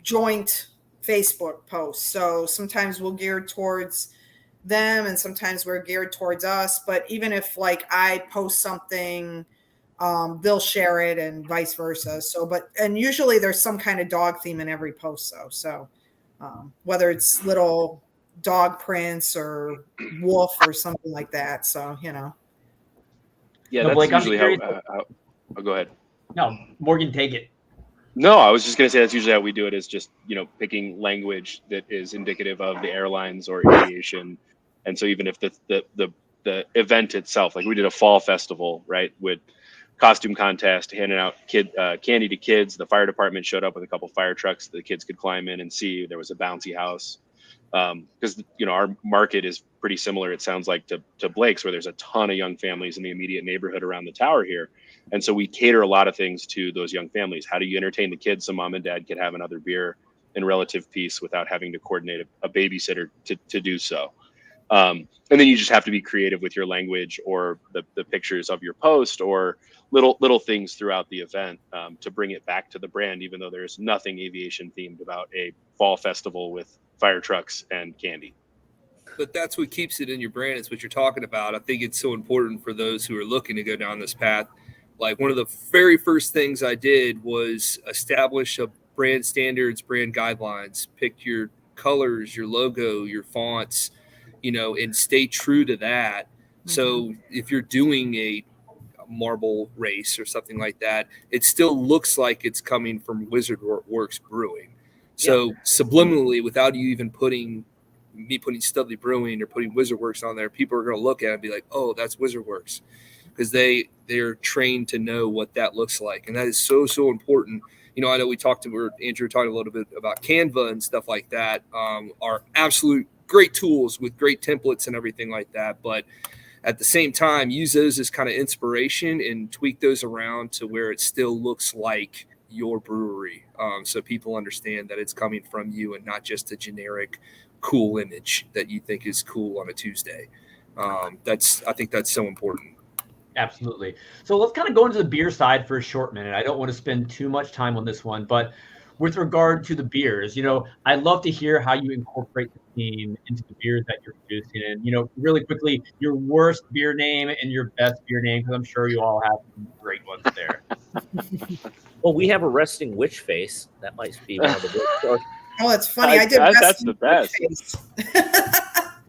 Speaker 4: joint Facebook posts. So sometimes we'll gear towards them and sometimes we're geared towards us. But even if I post something, they'll share it and vice versa. And usually there's some kind of dog theme in every post though. So whether it's little dog prints or wolf or something like that. So,
Speaker 3: Yeah, that's
Speaker 1: Blake,
Speaker 3: usually how oh, go ahead.
Speaker 1: No, Morgan, take it.
Speaker 3: No, I was just going to say that's usually how we do it, is just, picking language that is indicative of the airlines or aviation. And so even if the event itself, like we did a fall festival, right, with costume contest, handing out candy to kids. The fire department showed up with a couple fire trucks that the kids could climb in and see. There was a bouncy house. Because, our market is pretty similar, it sounds like, to Blake's, where there's a ton of young families in the immediate neighborhood around the tower here. And so we cater a lot of things to those young families. How do you entertain the kids so mom and dad can have another beer in relative peace without having to coordinate a babysitter to do so? And then you just have to be creative with your language or the pictures of your post or little things throughout the event to bring it back to the brand, even though there's nothing aviation themed about a fall festival with fire trucks and candy.
Speaker 2: But that's what keeps it in your brand. It's what you're talking about. I think it's so important for those who are looking to go down this path. Like one of the very first things I did was establish a brand standards, brand guidelines, pick your colors, your logo, your fonts, and stay true to that. Mm-hmm. So if you're doing a marble race or something like that, it still looks like it's coming from Wizard Works Brewing. So subliminally, without you even putting Studley Brewing or putting Wizard Works on there, people are going to look at it and be like, oh, that's Wizard Works, because they're trained to know what that looks like. And that is so, so important. I know Andrew talking a little bit about Canva and stuff like that, are absolute great tools with great templates and everything like that. But at the same time, use those as kind of inspiration and tweak those around to where it still looks like your brewery, so people understand that it's coming from you and not just a generic cool image that you think is cool on a Tuesday. I think that's so important.
Speaker 1: Absolutely. So let's kind of go into the beer side for a short minute. I don't want to spend too much time on this one, but with regard to the beers, I'd love to hear how you incorporate the theme into the beers that you're producing. And, really quickly, your worst beer name and your best beer name, because I'm sure you all have some great ones there.
Speaker 5: Well, we have a resting witch face. That might be one of the worst.
Speaker 4: Oh, it's funny. I did
Speaker 3: that's the best.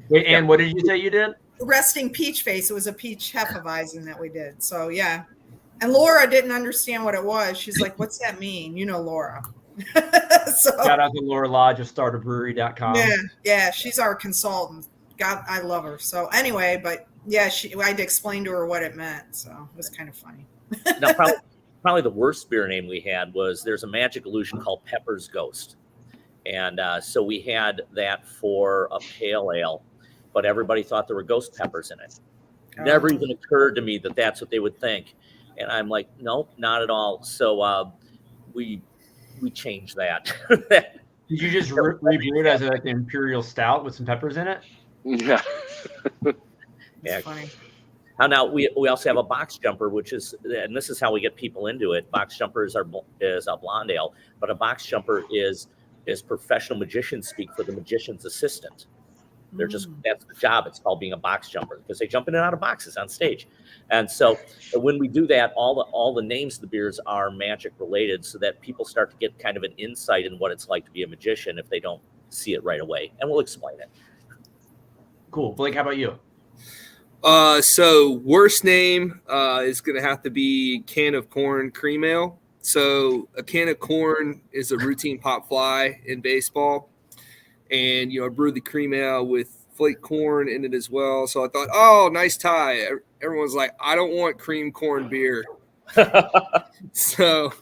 Speaker 1: Wait, Ann, what did you say you did?
Speaker 4: Resting peach face. It was a peach Hefeweizen that we did. So, yeah. And Laura didn't understand what it was. She's like, what's that mean? Laura. So,
Speaker 1: shout out to Laura Lodge of starterbrewery.com.
Speaker 4: Yeah, she's our consultant. God, I love her. So anyway, but yeah, I had to explain to her what it meant. So it was kind of funny.
Speaker 5: Now, probably the worst beer name we had was, there's a magic illusion called Pepper's Ghost. And so we had that for a pale ale, but everybody thought there were ghost peppers in it. Never even occurred to me that that's what they would think. And I'm like, nope, not at all. So we changed that.
Speaker 1: Did you just rebrew it as like an imperial stout with some peppers in it?
Speaker 3: Yeah.
Speaker 5: Yeah.
Speaker 4: Funny.
Speaker 5: Now we also have a box jumper, which is, and this is how we get people into it. Box jumper is a blonde ale, but a box jumper is professional magician speak for the magician's assistant. They're just, that's the job. It's called being a box jumper because they jump in and out of boxes on stage. And so when we do that, all the names of the beers are magic related, so that people start to get kind of an insight in what it's like to be a magician if they don't see it right away. And we'll explain it.
Speaker 1: Cool. Blake, how about you?
Speaker 2: So worst name is going to have to be Can of Corn Cream Ale. So a can of corn is a routine pop fly in baseball. And, I brewed the cream ale with flake corn in it as well. So I thought, oh, nice tie. Everyone's like, I don't want cream corn beer. So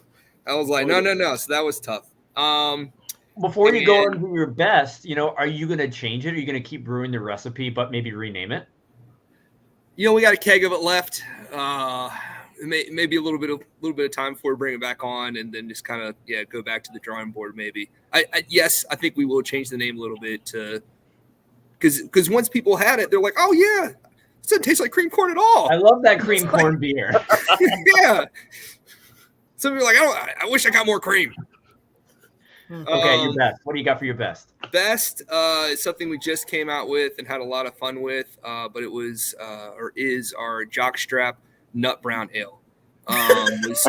Speaker 2: I was like, no. So that was tough.
Speaker 1: Before you go into your best, are you going to change it? Are you going to keep brewing the recipe, but maybe rename it?
Speaker 2: We got a keg of it left. Maybe a little bit of time before we bring it back on, and then just kind of go back to the drawing board. Maybe yes, I think we will change the name a little bit to because once people had it, they're like, oh yeah, it doesn't taste like cream corn at all.
Speaker 1: I love that cream corn beer.
Speaker 2: Yeah. Some people are like, I wish I got more cream.
Speaker 1: Okay, your best. What do you got for your best?
Speaker 2: Best is something we just came out with and had a lot of fun with, but it was or is our jockstrap nut brown ale. It's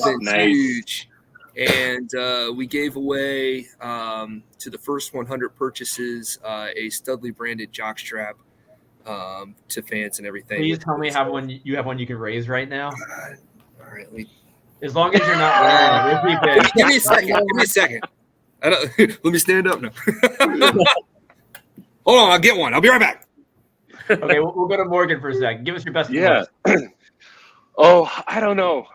Speaker 2: been
Speaker 3: Nice.
Speaker 2: huge, and we gave away to the first 100 purchases a Studley branded jockstrap to fans and everything.
Speaker 1: Please tell me you have one you can raise right now.
Speaker 2: All right,
Speaker 1: as long as you're not wearing it, it'll be
Speaker 2: give me a second. Let me stand up now. Hold on, I'll get one. I'll be right back.
Speaker 1: Okay, we'll go to Morgan for a second. Give us your best.
Speaker 3: Yeah. Oh, I don't know.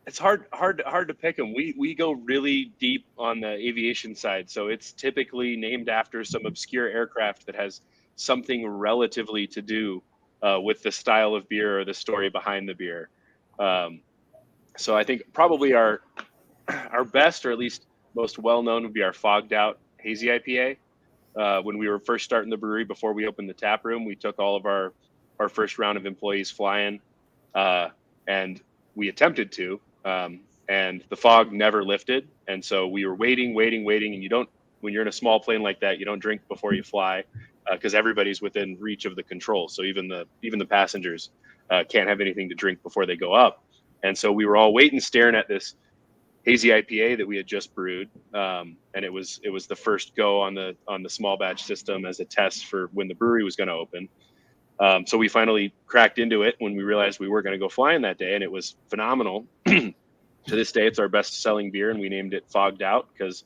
Speaker 3: It's hard to pick them. We go really deep on the aviation side, so it's typically named after some obscure aircraft that has something relatively to do with the style of beer or the story behind the beer. So I think probably our best, or at least most well-known, would be our Fogged Out Hazy IPA. When we were first starting the brewery, before we opened the tap room, we took all of our first round of employees flying, and we attempted to, and the fog never lifted. And so we were waiting. And when you're in a small plane like that, you don't drink before you fly, because everybody's within reach of the control. So even the passengers can't have anything to drink before they go up. And so we were all waiting, staring at this hazy IPA that we had just brewed, and it was the first go on the small batch system as a test for when the brewery was going to open. So we finally cracked into it when we realized we were going to go flying that day, and it was phenomenal. To this day, it's our best selling beer, and we named it Fogged Out because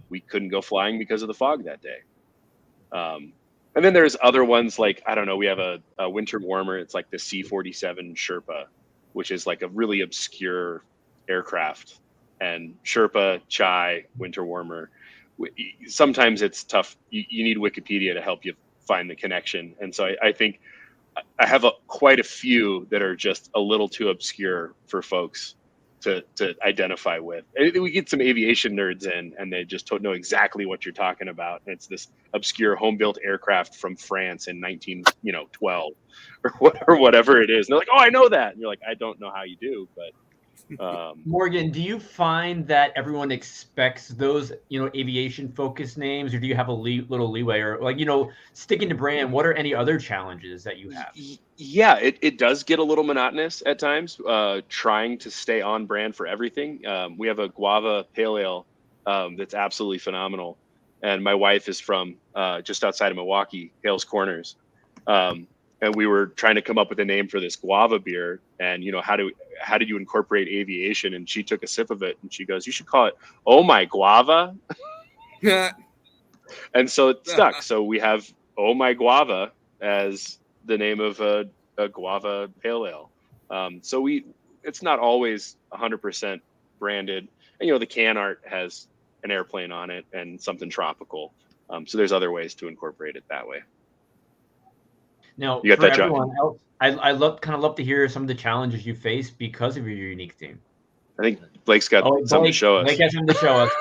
Speaker 3: we couldn't go flying because of the fog that day. And then there's other ones like, I don't know, we have a winter warmer. It's like the C-47 Sherpa, which is like a really obscure aircraft. And Sherpa, chai, winter warmer. Sometimes it's tough. You need Wikipedia to help you find the connection. And so I think I have quite a few that are just a little too obscure for folks to identify with. And we get some aviation nerds in, and they just don't know exactly what you're talking about. And it's this obscure home-built aircraft from France in 1912 or whatever it is. And they're like, oh, I know that. And you're like, I don't know how you do, but
Speaker 1: Morgan, do you find that everyone expects those, aviation focused names, or do you have a little leeway, or sticking to brand? What are any other challenges that you have?
Speaker 3: Yeah, it does get a little monotonous at times, trying to stay on brand for everything. We have a guava pale ale that's absolutely phenomenal. And my wife is from just outside of Milwaukee, Hales Corners. And we were trying to come up with a name for this guava beer, and how did you incorporate aviation? And she took a sip of it, and she goes, "You should call it Oh My Guava." And so it stuck. So we have Oh My Guava as the name of a guava pale ale. So it's not always 100% branded. And, the can art has an airplane on it and something tropical. So there's other ways to incorporate it that way.
Speaker 1: Now,
Speaker 3: You got
Speaker 1: for
Speaker 3: that, John?
Speaker 1: everyone else, I love to hear some of the challenges you face because of your unique theme.
Speaker 3: I think Blake's got something to show us.
Speaker 1: Blake has something to show us.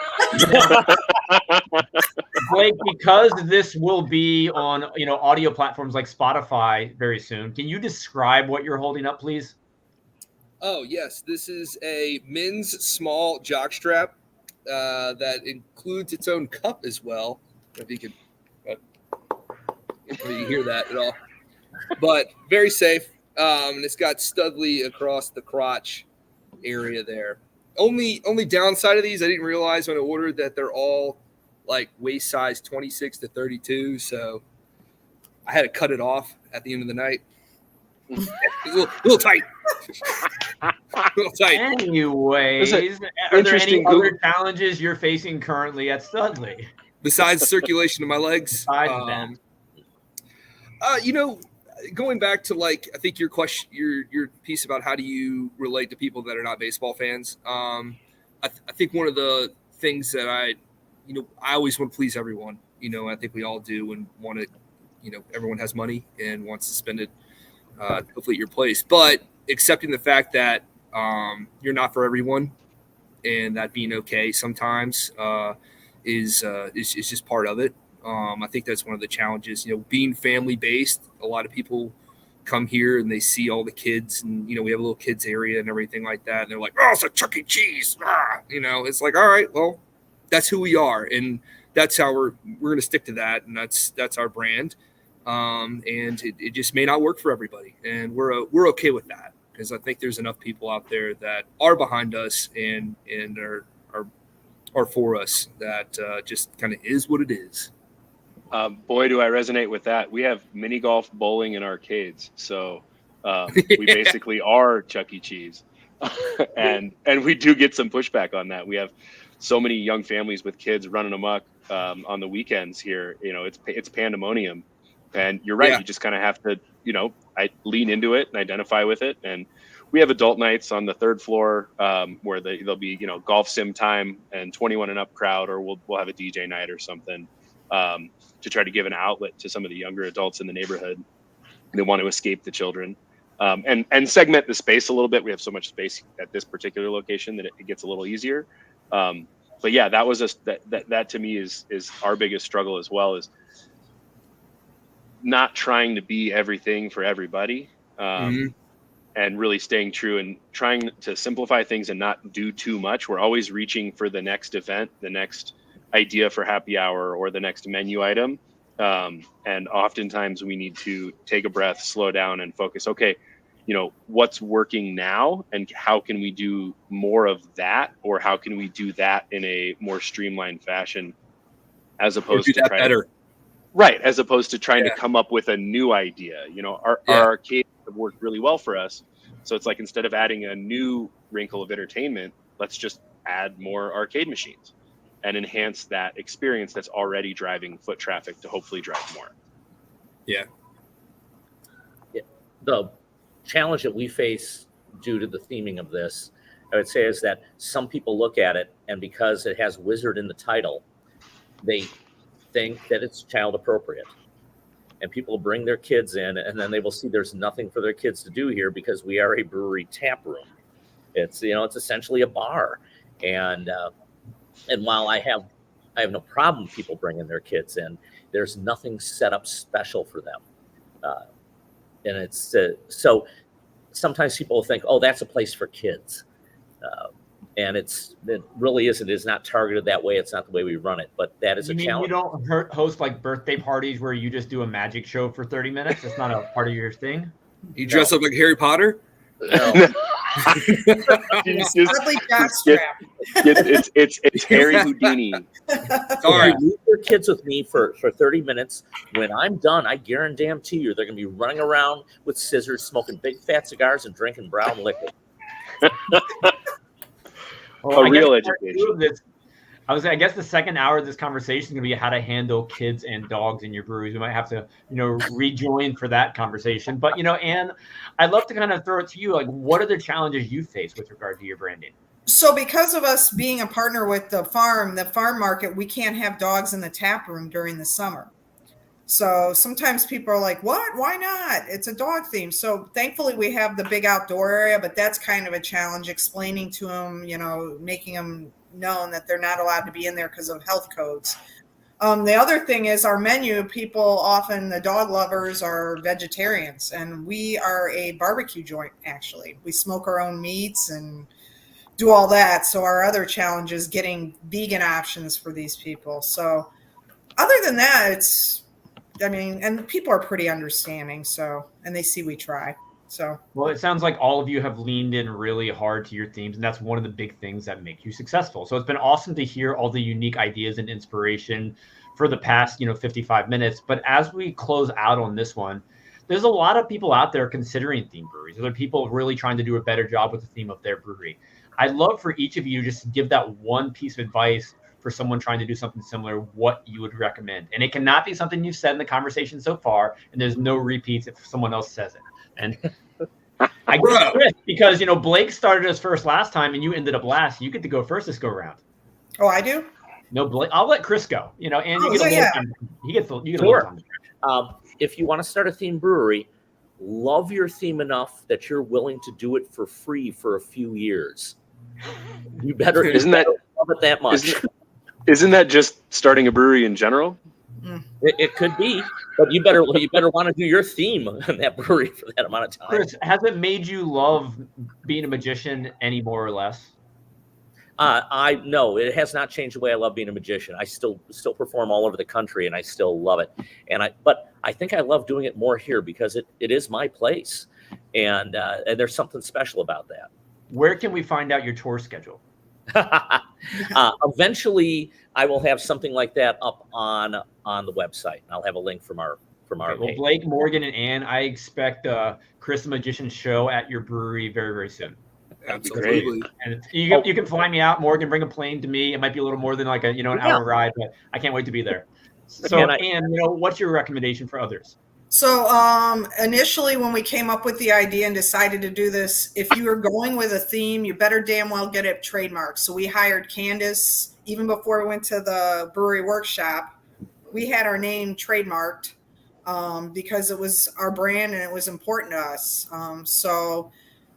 Speaker 1: Blake, because this will be on audio platforms like Spotify very soon, can you describe what you're holding up, please?
Speaker 2: Oh, yes. This is a men's small jockstrap that includes its own cup as well. If you can hear that at all. But very safe. And it's got Studley across the crotch area there. Only downside of these, I didn't realize when I ordered that they're all like waist size 26 to 32. So I had to cut it off at the end of the night. A little tight. A little tight.
Speaker 1: Anyways, are there any other challenges you're facing currently at Studley?
Speaker 2: Besides the circulation of my legs? Going back to I think your question, your piece about how do you relate to people that are not baseball fans. I think one of the things that I always want to please everyone. I think we all do and want to. Everyone has money and wants to spend it. Hopefully at your place, but accepting the fact that you're not for everyone, and that being okay sometimes is just part of it. I think that's one of the challenges. Being family based, a lot of people come here and they see all the kids, and we have a little kids area and everything like that, and they're like, "Oh, it's a Chuck E. Cheese." It's like, all right, well, that's who we are, and that's how we're going to stick to that, and that's our brand. And it just may not work for everybody, and we're okay with that, because I think there's enough people out there that are behind us and are for us that just kind of is what it is.
Speaker 3: Boy, do I resonate with that. We have mini golf, bowling, and arcades, so we basically are Chuck E. Cheese, and we do get some pushback on that. We have so many young families with kids running amok on the weekends here. It's pandemonium. And you're right. Yeah. You just kind of have to, I lean into it and identify with it. And we have adult nights on the third floor where there'll be, golf sim time and 21 and up crowd, or we'll have a DJ night or something to try to give an outlet to some of the younger adults in the neighborhood. They want to escape the children and segment the space a little bit. We have so much space at this particular location that it gets a little easier. But yeah, that was that to me is our biggest struggle as well, is not trying to be everything for everybody, and really staying true and trying to simplify things and not do too much. We're always reaching for the next event, the next idea for happy hour, or the next menu item. And oftentimes we need to take a breath, slow down, and focus. Okay, what's working now, and how can we do more of that, or how can we do that in a more streamlined fashion, as opposed to trying better. Right, as opposed to trying to come up with a new idea. Our arcades have worked really well for us. So it's like, instead of adding a new wrinkle of entertainment, let's just add more arcade machines and enhance that experience that's already driving foot traffic to hopefully drive more.
Speaker 5: Yeah. The challenge that we face due to the theming of this, I would say, is that some people look at it, and because it has Wizard in the title, they think that it's child appropriate, and people bring their kids in, and then they will see there's nothing for their kids to do here, because we are a brewery tap room. It's it's essentially a bar, and while I have no problem with people bringing their kids in, there's nothing set up special for them, and it's so sometimes people think, oh, that's a place for kids. And it really isn't. It's not targeted that way. It's not the way we run it. But that is a challenge.
Speaker 1: You don't host birthday parties where you just do a magic show for 30 minutes? That's not a part of your thing?
Speaker 2: You dress up like Harry Potter?
Speaker 3: No. It's Harry Houdini.
Speaker 5: Sorry, leave your kids with me for 30 minutes. When I'm done, I guarantee you they're going to be running around with scissors, smoking big fat cigars, and drinking brown liquor.
Speaker 1: Well, real education. I guess the second hour of this conversation is going to be how to handle kids and dogs in your breweries. We might have to, rejoin for that conversation. But, Anne, I'd love to kind of throw it to you. What are the challenges you face with regard to your branding?
Speaker 4: So because of us being a partner with the farm market, we can't have dogs in the tap room during the summer. So sometimes people are like, what? Why not? It's a dog theme. So thankfully we have the big outdoor area, but that's kind of a challenge explaining to them, making them known that they're not allowed to be in there because of health codes. The other thing is our menu, people often, the dog lovers are vegetarians, and we are a barbecue joint, actually. We smoke our own meats and do all that. So our other challenge is getting vegan options for these people. So other than that, and people are pretty understanding. So, and they see we try. So,
Speaker 1: well, it sounds like all of you have leaned in really hard to your themes, and that's one of the big things that make you successful. So it's been awesome to hear all the unique ideas and inspiration for the past, 55 minutes. But as we close out on this one, there's a lot of people out there considering theme breweries. There are people really trying to do a better job with the theme of their brewery. I'd love for each of you just to give that one piece of advice for someone trying to do something similar, what you would recommend. And it cannot be something you've said in the conversation so far, and there's no repeats if someone else says it. And I get Chris, because, Blake started us first last time and you ended up last. You get to go first this go around.
Speaker 4: Oh, I do?
Speaker 1: No, Blake. I'll let Chris go. And you get you get a
Speaker 5: sure. If you want to start a theme brewery, love your theme enough that you're willing to do it for free for a few years. You better love it that much.
Speaker 3: Isn't that just starting a brewery in general?
Speaker 5: It could be, but you better want to do your theme in that brewery for that amount of time.
Speaker 1: Chris, has it made you love being a magician any more or less?
Speaker 5: No, it has not changed the way I love being a magician. I still perform all over the country, and I still love it. But I think I love doing it more here because it is my place, and there's something special about that.
Speaker 1: Where can we find out your tour schedule?
Speaker 5: Eventually, I will have something like that up on the website. I'll have a link from our page.
Speaker 1: Well, Blake, Morgan, and Ann, I expect Chris the Magician show at your brewery very, very soon.
Speaker 2: Absolutely.
Speaker 1: And you can fly me out. Morgan, bring a plane to me. It might be a little more than like an hour ride, but I can't wait to be there. So, Ann, what's your recommendation for others?
Speaker 4: So initially when we came up with the idea and decided to do this, if you were going with a theme, you better damn well get it trademarked. So we hired Candace even before we went to the brewery workshop. We had our name trademarked because it was our brand and it was important to us. So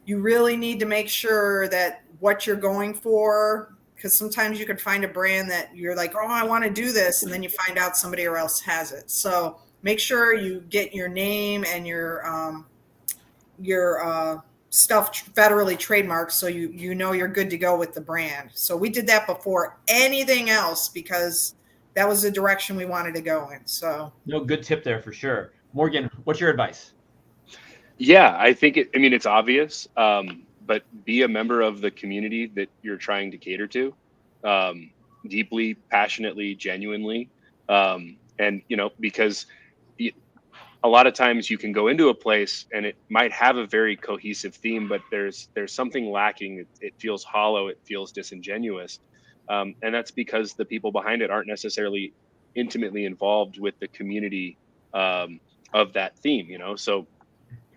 Speaker 4: you really need to make sure that what you're going for, because sometimes you could find a brand that you're like, oh, I want to do this. And then you find out somebody else has it. So make sure you get your name and your stuff federally trademarked so you know you're good to go with the brand. So we did that before anything else because that was the direction we wanted to go in. So
Speaker 1: no, good tip there for sure. Morgan, what's your advice?
Speaker 3: Yeah, I think it's obvious, but be a member of the community that you're trying to cater to, deeply, passionately, genuinely, and because a lot of times you can go into a place and it might have a very cohesive theme, but there's something lacking. It feels hollow. It feels disingenuous. And that's because the people behind it aren't necessarily intimately involved with the community of that theme, So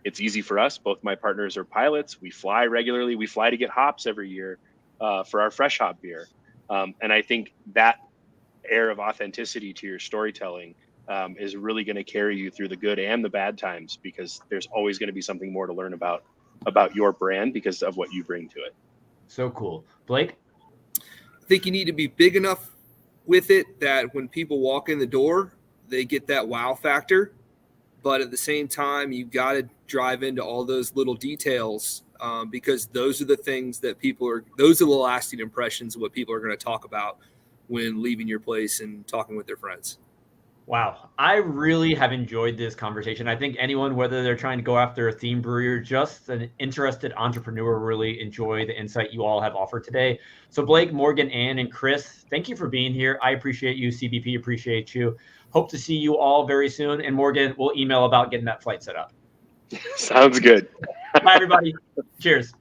Speaker 3: it's easy for us. Both my partners are pilots. We fly regularly. We fly to get hops every year for our fresh hop beer. And I think that air of authenticity to your storytelling is really going to carry you through the good and the bad times, because there's always going to be something more to learn about your brand because of what you bring to it.
Speaker 1: So cool. Blake?
Speaker 2: I think you need to be big enough with it that when people walk in the door, they get that wow factor. But at the same time, you've got to drive into all those little details because those are the things that those are the lasting impressions of what people are going to talk about when leaving your place and talking with their friends.
Speaker 1: Wow. I really have enjoyed this conversation. I think anyone, whether they're trying to go after a theme brewery or just an interested entrepreneur, really enjoy the insight you all have offered today. So Blake, Morgan, Ann, and Chris, thank you for being here. I appreciate you. CBP appreciates you. Hope to see you all very soon. And Morgan, we'll email about getting that flight set up.
Speaker 3: Sounds good.
Speaker 1: Bye, everybody. Cheers.